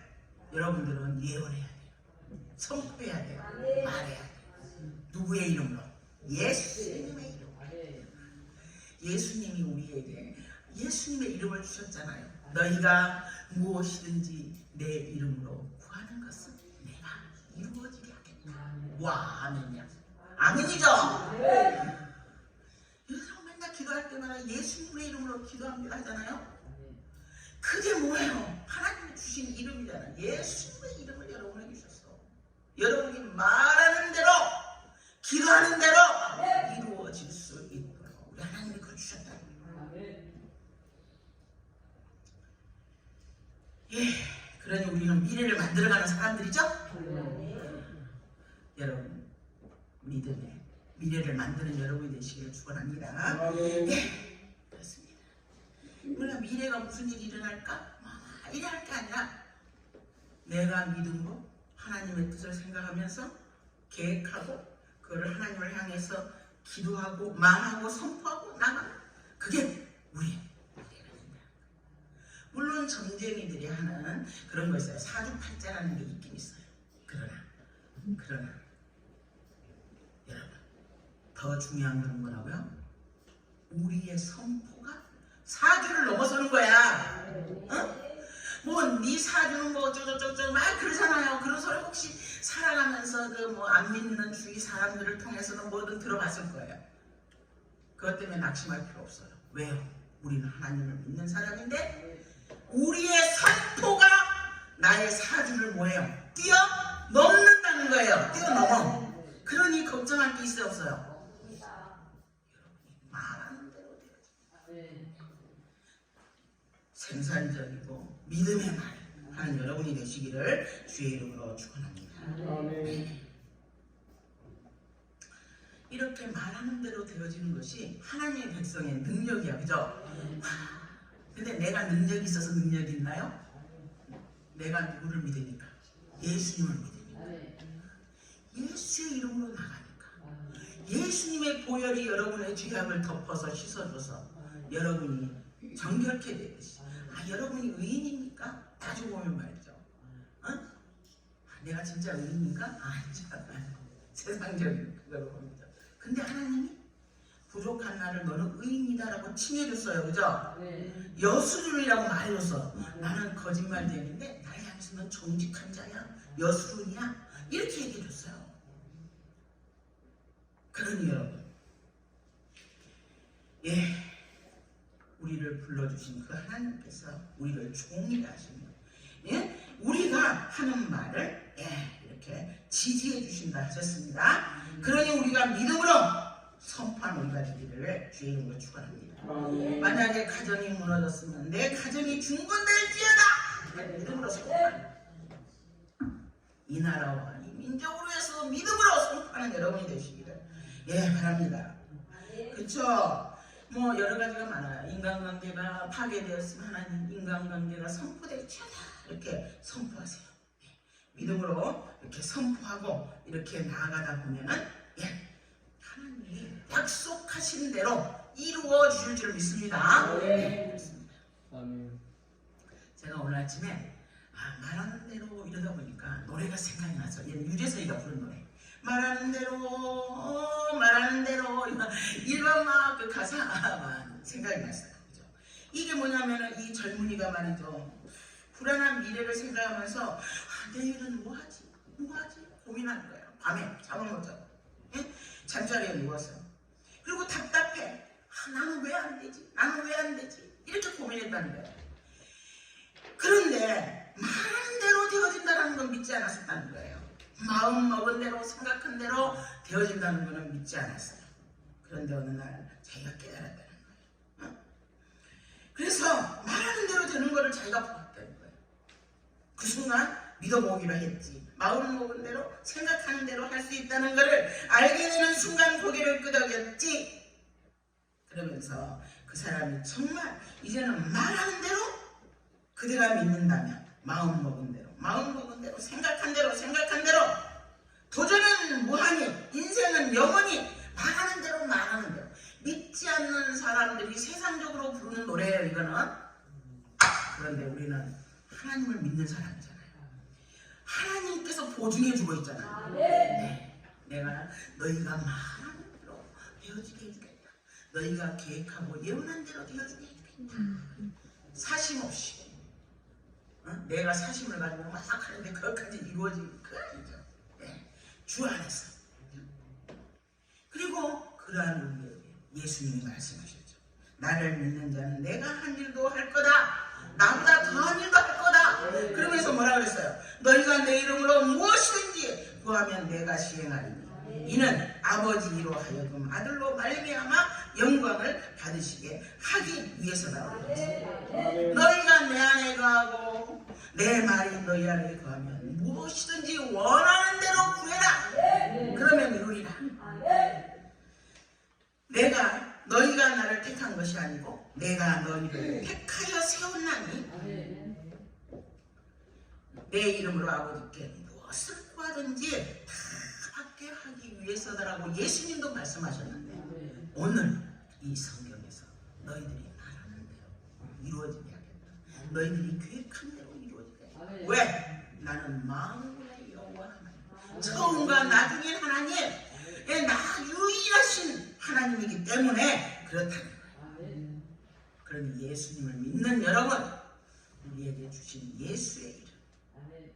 여러분들은 예언해야 돼요. 선포해야 돼요. 말해야 돼요. 누구의 이름으로? 예수님의 이름으로. 예수님이 우리에게 예수님의 이름을 주셨잖아요. 너희가 무엇이든지 내 이름으로 구하는 것은 내가 이루어지게 하겠다. 와, 아멘이야. 아멘이죠? 여기서 맨날 기도할 때마다 예수님의 이름으로 기도합니다 하잖아요. 그게 뭐예요? 하나님이 주신 이름이잖아요. 예수님의 이름을 여러분에게 주셨어. 여러분이 말하는 대로 기도하는 대로 이루어질 수 있도록 우리 하나님이 그걸 주셨다는 거예요. 그러니 우리는 미래를 만들어가는 사람들이죠? 여러분 믿음의 미래를 만드는 여러분이 되시기를 축원합니다. 그렇습니다. 우리가 미래가 무슨 일이 일어날까? 이래 할 게 아니라 내가 믿음으로 하나님의 뜻을 생각하면서 계획하고 그거를 하나님을 향해서 기도하고 말하고 선포하고 나가는 그게 우리의 미래가 된다. 물론 점쟁이들이 하는 그런 거 있어요. 사주팔자라는 게 있긴 있어요. 그러나 여러분 더 중요한 건 뭐라고요? 우리의 선포가 사주를 넘어서는 거야. 어? 뭐 네 사주는 뭐 어쩌고저쩌고 막 그러잖아요. 그런 소리 혹시 살아가면서 그 뭐 안 믿는 주위 사람들을 통해서는 뭐든 들어봤을 거예요. 그것 때문에 낙심할 필요 없어요. 왜요? 우리는 하나님을 믿는 사람인데 우리의 선포가 나의 사주를 뭐예요? 뛰어넘는다는 거예요. 뛰어넘어. 그러니 걱정할 게 있어요, 없어요? 말하는 대로 돼야지. 생산적이고 믿음의 말 하는 여러분이 되시기를 주의 이름으로 축원합니다. 아멘. 이렇게 말하는 대로 되어지는 것이 하나님의 백성의 능력이야, 그죠? 근데 내가 능력이 있어서 능력이 있나요? 내가 누구를 믿으니까? 예수님을 믿으니까. 예수의 이름으로 나가니까. 예수님의 보혈이 여러분의 죄악을 덮어서 씻어줘서 여러분이 정결케 되듯이. 여러분이 의인입니까? 따져보면 말이죠. 어? 내가 진짜 의인인가? 아니잖아요. 세상적인 그걸로 봅니다. 근데 하나님이 부족한 나를 너는 의인이다라고 칭해줬어요. 그죠? 여수run이라고 말해줬어. 나는 거짓말쟁이인데 나를 향해서 넌 정직한 자야. 여수run이야. 이렇게 얘기해줬어요. 그러니 여러분, 우리를 불러주신 그 하나님께서 우리를 종이라 하시며, 우리가 하는 말을 이렇게 지지해 주신다 하셨습니다. 그러니 우리가 믿음으로 선포한 우리가 되기를 주의 이름으로 축원합니다. 만약에 가정이 무너졌으면 내 가정이 중건될지어다. 믿음으로 선포하는 이 나라와 이 민족으로 해서 믿음으로 선포하는 여러분이 되시기를 바랍니다. 그렇죠? 뭐 여러 가지가 많아요. 인간관계가 파괴되었으면 하나님 인간관계가 선포될지어다. 이렇게 선포하세요. 믿음으로 이렇게 선포하고 이렇게 나아가다 보면은 하나님이 약속하신 대로 이루어 주실 줄 믿습니다. 그렇습니다. 아멘. 제가 오늘 아침에 말하는 대로 이러다 보니까 노래가 생각이 나서 유재석이가 부른 노래. 말하는 대로 일반 막 그 가사만 생각이 났어요. 그죠? 이게 뭐냐면은 이 젊은이가 말이죠. 불안한 미래를 생각하면서 내일은 뭐하지 고민하는 거예요. 밤에 잠을 못 자고 잠자리에 누웠어요. 그리고 답답해. 나는 왜 안 되지 이렇게 고민했다는 거예요. 그런데 말하는 대로 되어진다는 건 믿지 않았었다는 거예요. 마음 먹은 대로 생각한 대로 되어진다는 것은 믿지 않았어요. 그런데 어느 날 자기가 깨달았다는 거예요. 그래서 말하는 대로 되는 것을 자기가 보았다는 거예요. 그 순간 믿어보기로 했지. 마음 먹은 대로 생각하는 대로 할 수 있다는 것을 알게 되는 순간 고개를 끄덕였지. 그러면서 그 사람이 정말 이제는 말하는 대로 그대가 믿는다면 마음 먹은 대로 생각한 대로 도전은 무한히 인생은 영원히 말하는 대로 믿지 않는 사람들이 세상적으로 부르는 노래예요. 이거는. 그런데 우리는 하나님을 믿는 사람이잖아요. 하나님께서 보증해주고 있잖아요. 내가 너희가 말하는 대로 되어지게 해주겠다. 너희가 계획하고 예언한 대로 되어지게 해주겠다. 사심 없이 내가 사심을 가지고 막 하는데 그것까지 이루어질 그 아니죠. 주 안에서. 그리고 그러한 우리에게 예수님이 말씀하셨죠. 나를 믿는 자는 내가 한 일도 할 거다. 나보다 더한 일도 할 거다. 그러면서 뭐라 그랬어요? 너희가 내 이름으로 무엇이든지 구하면 내가 시행하리니 이는 아버지로 하여금 아들로 말미암아 영광을 받으시게 하기 위해서다. 너희가 내 안에 거하고 내 말이 너희 안에 거하면 무엇이든지 원하는 대로 구해라. 그러면 이루리라. 너희가 나를 택한 것이 아니고 내가 너희를 택하여 세웠나니 내 이름으로 아버지께 무엇을 구하든지 다 받게 하기 위해서다라고 예수님도 말씀하셨는데 오늘 이 성경에서 너희들이 말하는 대로 이루어지게 하겠다. 너희들이 계획한 대로 이루어지게 하겠다. 왜? 나는 만군의 여호와 하나님, 처음과 나중인 하나님, 나 유일하신 삶이기 때문에 그렇다는 거예요. 그러니 예수님을 믿는 여러분, 우리에게 주신 예수의 이름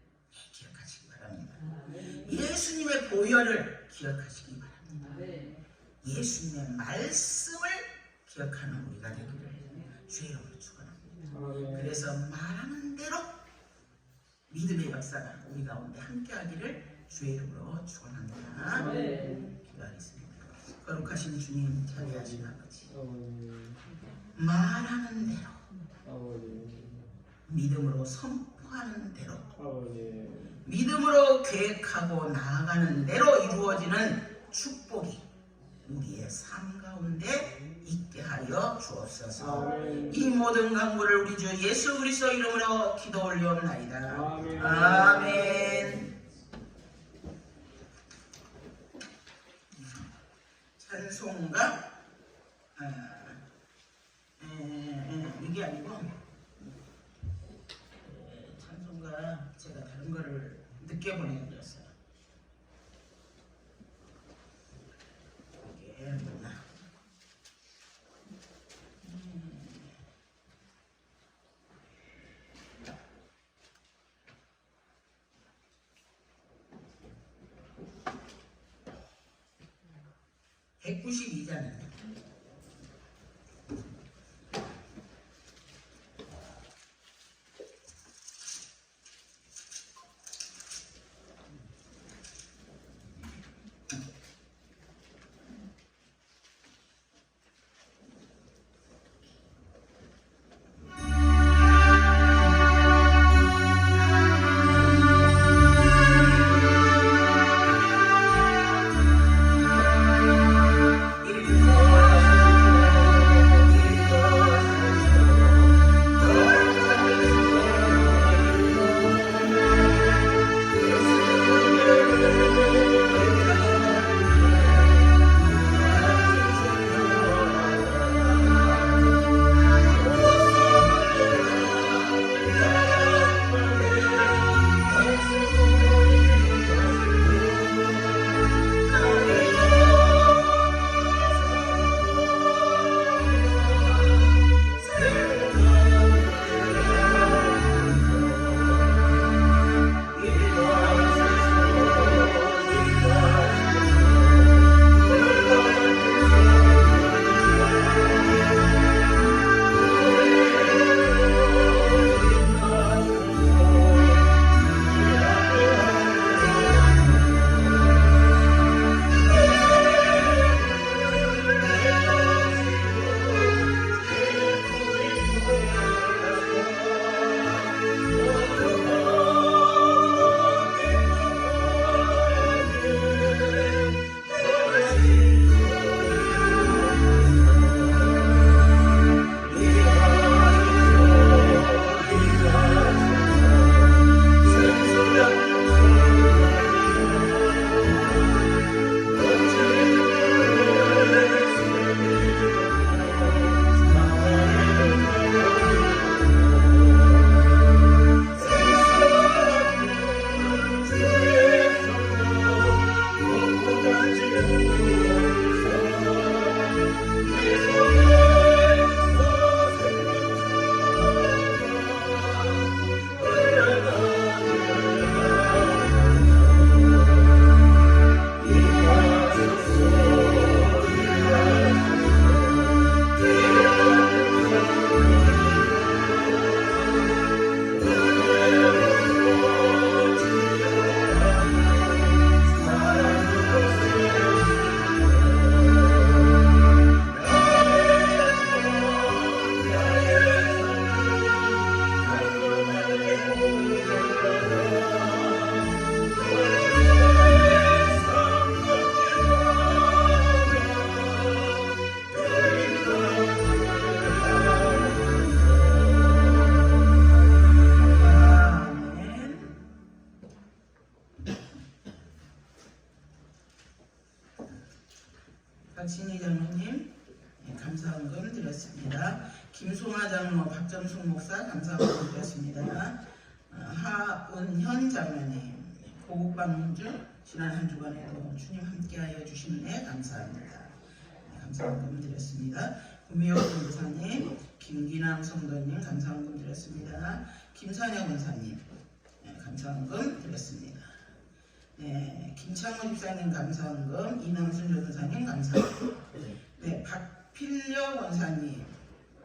기억하시기 바랍니다. 예수님의 보혈을 기억하시기 바랍니다. 예수님의 말씀을 기억하는 우리가 되기를 주의 이름으로 축원합니다. 그래서 말하는 대로 믿음의 역사가 우리 가운데 함께하기를 주의 이름으로 축원합니다. 기도하겠습니다. 거룩하신 주님, 자비하신 아버지, 말하는 대로, 믿음으로 선포하는 대로, 믿음으로 계획하고 나아가는 대로 이루어지는 축복이 우리의 삶 가운데 있게 하여 주옵소서. 이 모든 간구를 우리 주 예수 그리스도 이름으로 기도 올리옵나이다. 아멘. 찬송가 이게 아니고 찬송가 제가 다른 거를 늦게 보내드렸어요. 이게 뭐냐? (192장입니다) 박신희 장로님 감사헌금 드렸습니다. 김송아 장로, 박정숙 목사 감사헌금 드렸습니다. 하은현 장로님 고국 방문 중 지난 한 주간에도 주님 함께하여 주신 은혜 감사합니다. 감사헌금 드렸습니다. 구미호 권사님, 김기남 성도님 감사헌금 드렸습니다. 김선영 권사님 감사헌금 드렸습니다. 네, 김창호 집사님 감사헌금, 이남순 전도사님 감사헌금. 네, 박필려 권사님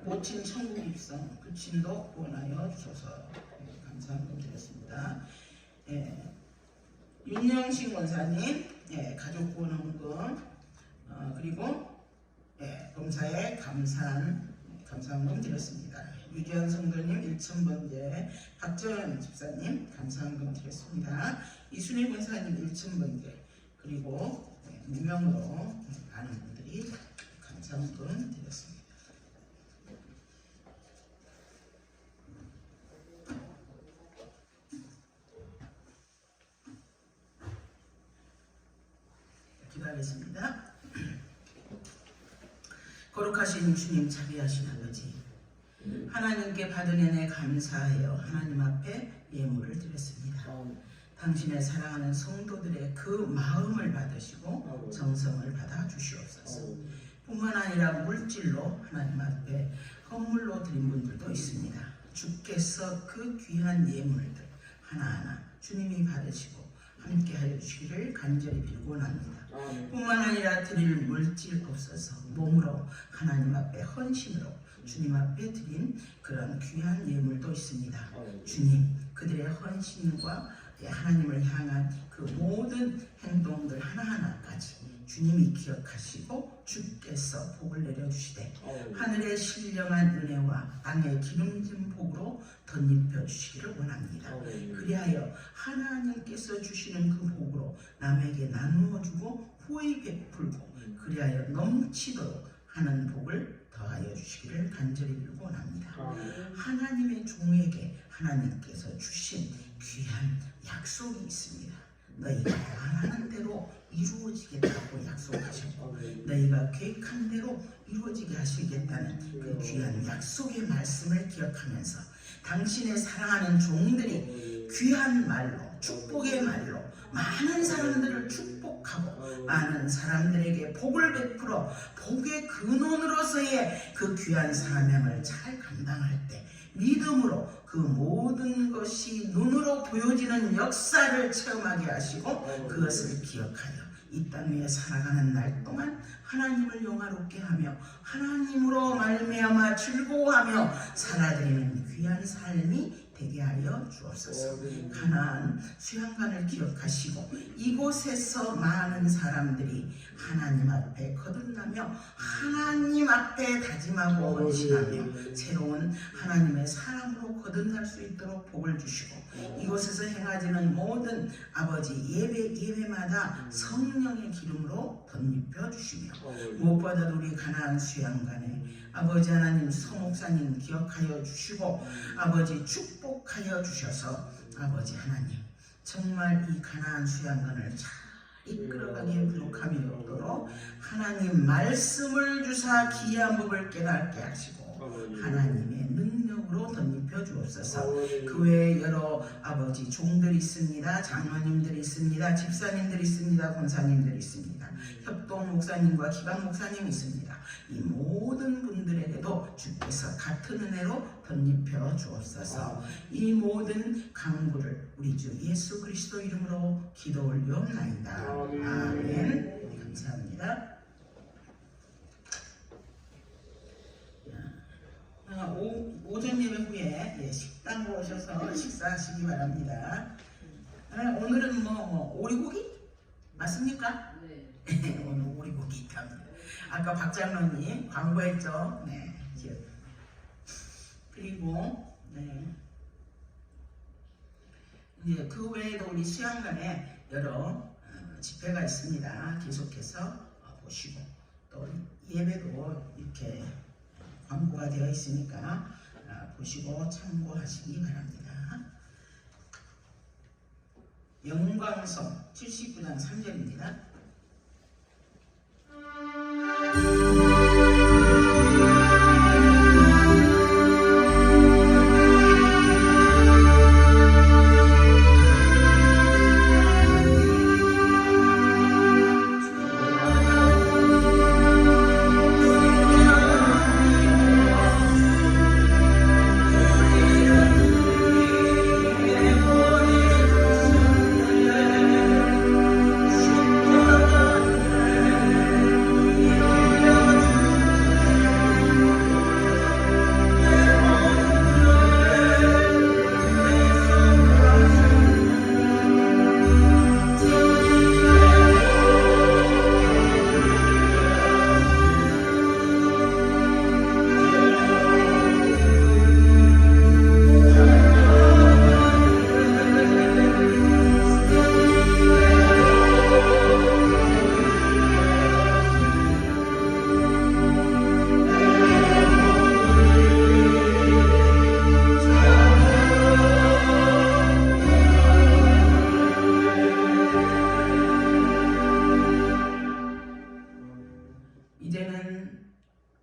모친 천국 입성 그 친도 구원하여 주소서. 네, 감사헌금 드렸습니다. 네, 윤영신 권사님 가족 구원헌금 그리고 범사에 감사헌금 드렸습니다. 유지현 성도님 1,000번째, 박정현 집사님 감사헌금 드렸습니다. 이순희 권사님 1,000번째, 그리고 무명으로 많은 분들이 감사헌금 드렸습니다. 기도하겠습니다. 거룩하신 주님, 자비하신 아버지, 하나님께 받은 은혜 감사하여 하나님 앞에 예물을 드렸습니다. 당신의 사랑하는 성도들의 그 마음을 받으시고 정성을 받아 주시옵소서. 뿐만 아니라 물질로 하나님 앞에 헌물로 드린 분들도 있습니다. 주께서 그 귀한 예물들 하나하나 주님이 받으시고 함께하여 주시기를 간절히 빌곤합니다. 뿐만 아니라 드릴 물질 없어서 몸으로 하나님 앞에 헌신으로 주님 앞에 드린 그런 귀한 예물도 있습니다. 주님, 그들의 헌신과 하나님을 향한 그 모든 행동들 하나하나까지 주님이 기억하시고 주께서 복을 내려주시되 하늘의 신령한 은혜와 땅의 기름진 복으로 덧입혀 주시기를 원합니다. 그리하여 하나님께서 주시는 그 복으로 남에게 나누어 주고 후히 베풀고 그리하여 넘치도록 하는 복을 더하여 주시기를 간절히 빌고 원합니다. 하나님의 종에게 하나님께서 주신 귀한 약속이 있습니다. 너희가 말하는 대로 이루어지겠다고 약속하셨고 너희가 계획한 대로 이루어지게 하시겠다는 그 귀한 약속의 말씀을 기억하면서 당신의 사랑하는 종들이 귀한 말로 축복의 말로 많은 사람들을 축복하고 많은 사람들에게 복을 베풀어 복의 근원으로서의 그 귀한 사명을 잘 감당할 때 믿음으로 그 모든 것이 눈으로 보여지는 역사를 체험하게 하시고 그것을 기억하여 이 땅 위에 살아가는 날 동안 하나님을 영화롭게 하며 하나님으로 말미암아 즐거워하며 살아드리는 귀한 삶이 되게 하여 주옵소서. 가나안 수양관을 기억하시고 이곳에서 많은 사람들이 하나님 앞에 거듭나며 하나님 앞에 다짐하고 헌신하며 새로운 하나님의 사람으로 거듭날 수 있도록 복을 주시고 이곳에서 행하지는 모든 아버지 예배마다 성령의 기름으로 덧입혀 주시며 무엇보다도 우리 가나안 수양관에 아버지 하나님 서목사님 기억하여 주시고 아버지 축복하여 주셔서 아버지 하나님 정말 이 가나안 수양관을 잘 이끌어가기에 부족함이 없도록 하나님 말씀을 주사 기이한 법을 깨닫게 하시고 하나님의 능력으로 덧입혀 주옵소서. 그 외에 여러 아버지 종들이 있습니다. 장로님들이 있습니다. 집사님들이 있습니다. 권사님들이 있습니다. 협동 목사님과 기방 목사님이 있습니다. 이 모든 분들에게도 주께서 같은 은혜로 덧입혀 주옵소서. 이 모든 강구를 우리 주 예수 그리스도 이름으로 기도 올리옵나이다. 아멘. 감사합니다. 오전 예배 후에 식당으로 오셔서 식사하시기 바랍니다. 오늘은 오리고기? 맞습니까? 네. 오늘 오리고기 있답니다. 아까 박 장로님 광고했죠? 네. 그리고 이제 그 외에도 우리 수양관에 여러 집회가 있습니다. 계속해서 보시고 또 예배도 이렇게 광고가 되어 있으니까 보시고 참고하시기 바랍니다. 영광성 79장 3절입니다.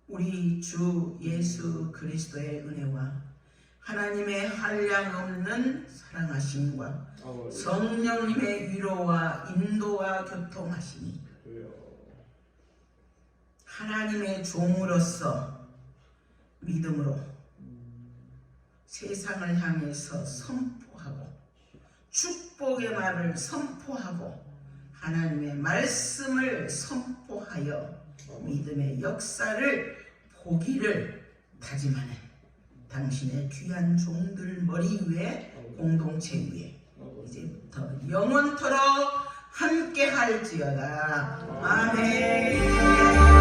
우리 주 예수 그리스도의 은혜와 하나님의 한량없는 사랑하심과 성령님의 위로와 인도와 교통하심이 하나님의 종으로서 믿음으로 세상을 향해서 선포하고 축복의 말을 선포하고 하나님의 말씀을 선포하여 믿음의 역사를 보기를 다짐하는 당신의 귀한 종들 머리 위에 공동체 위에 이제부터 영원토록 함께 할지어다. 아멘.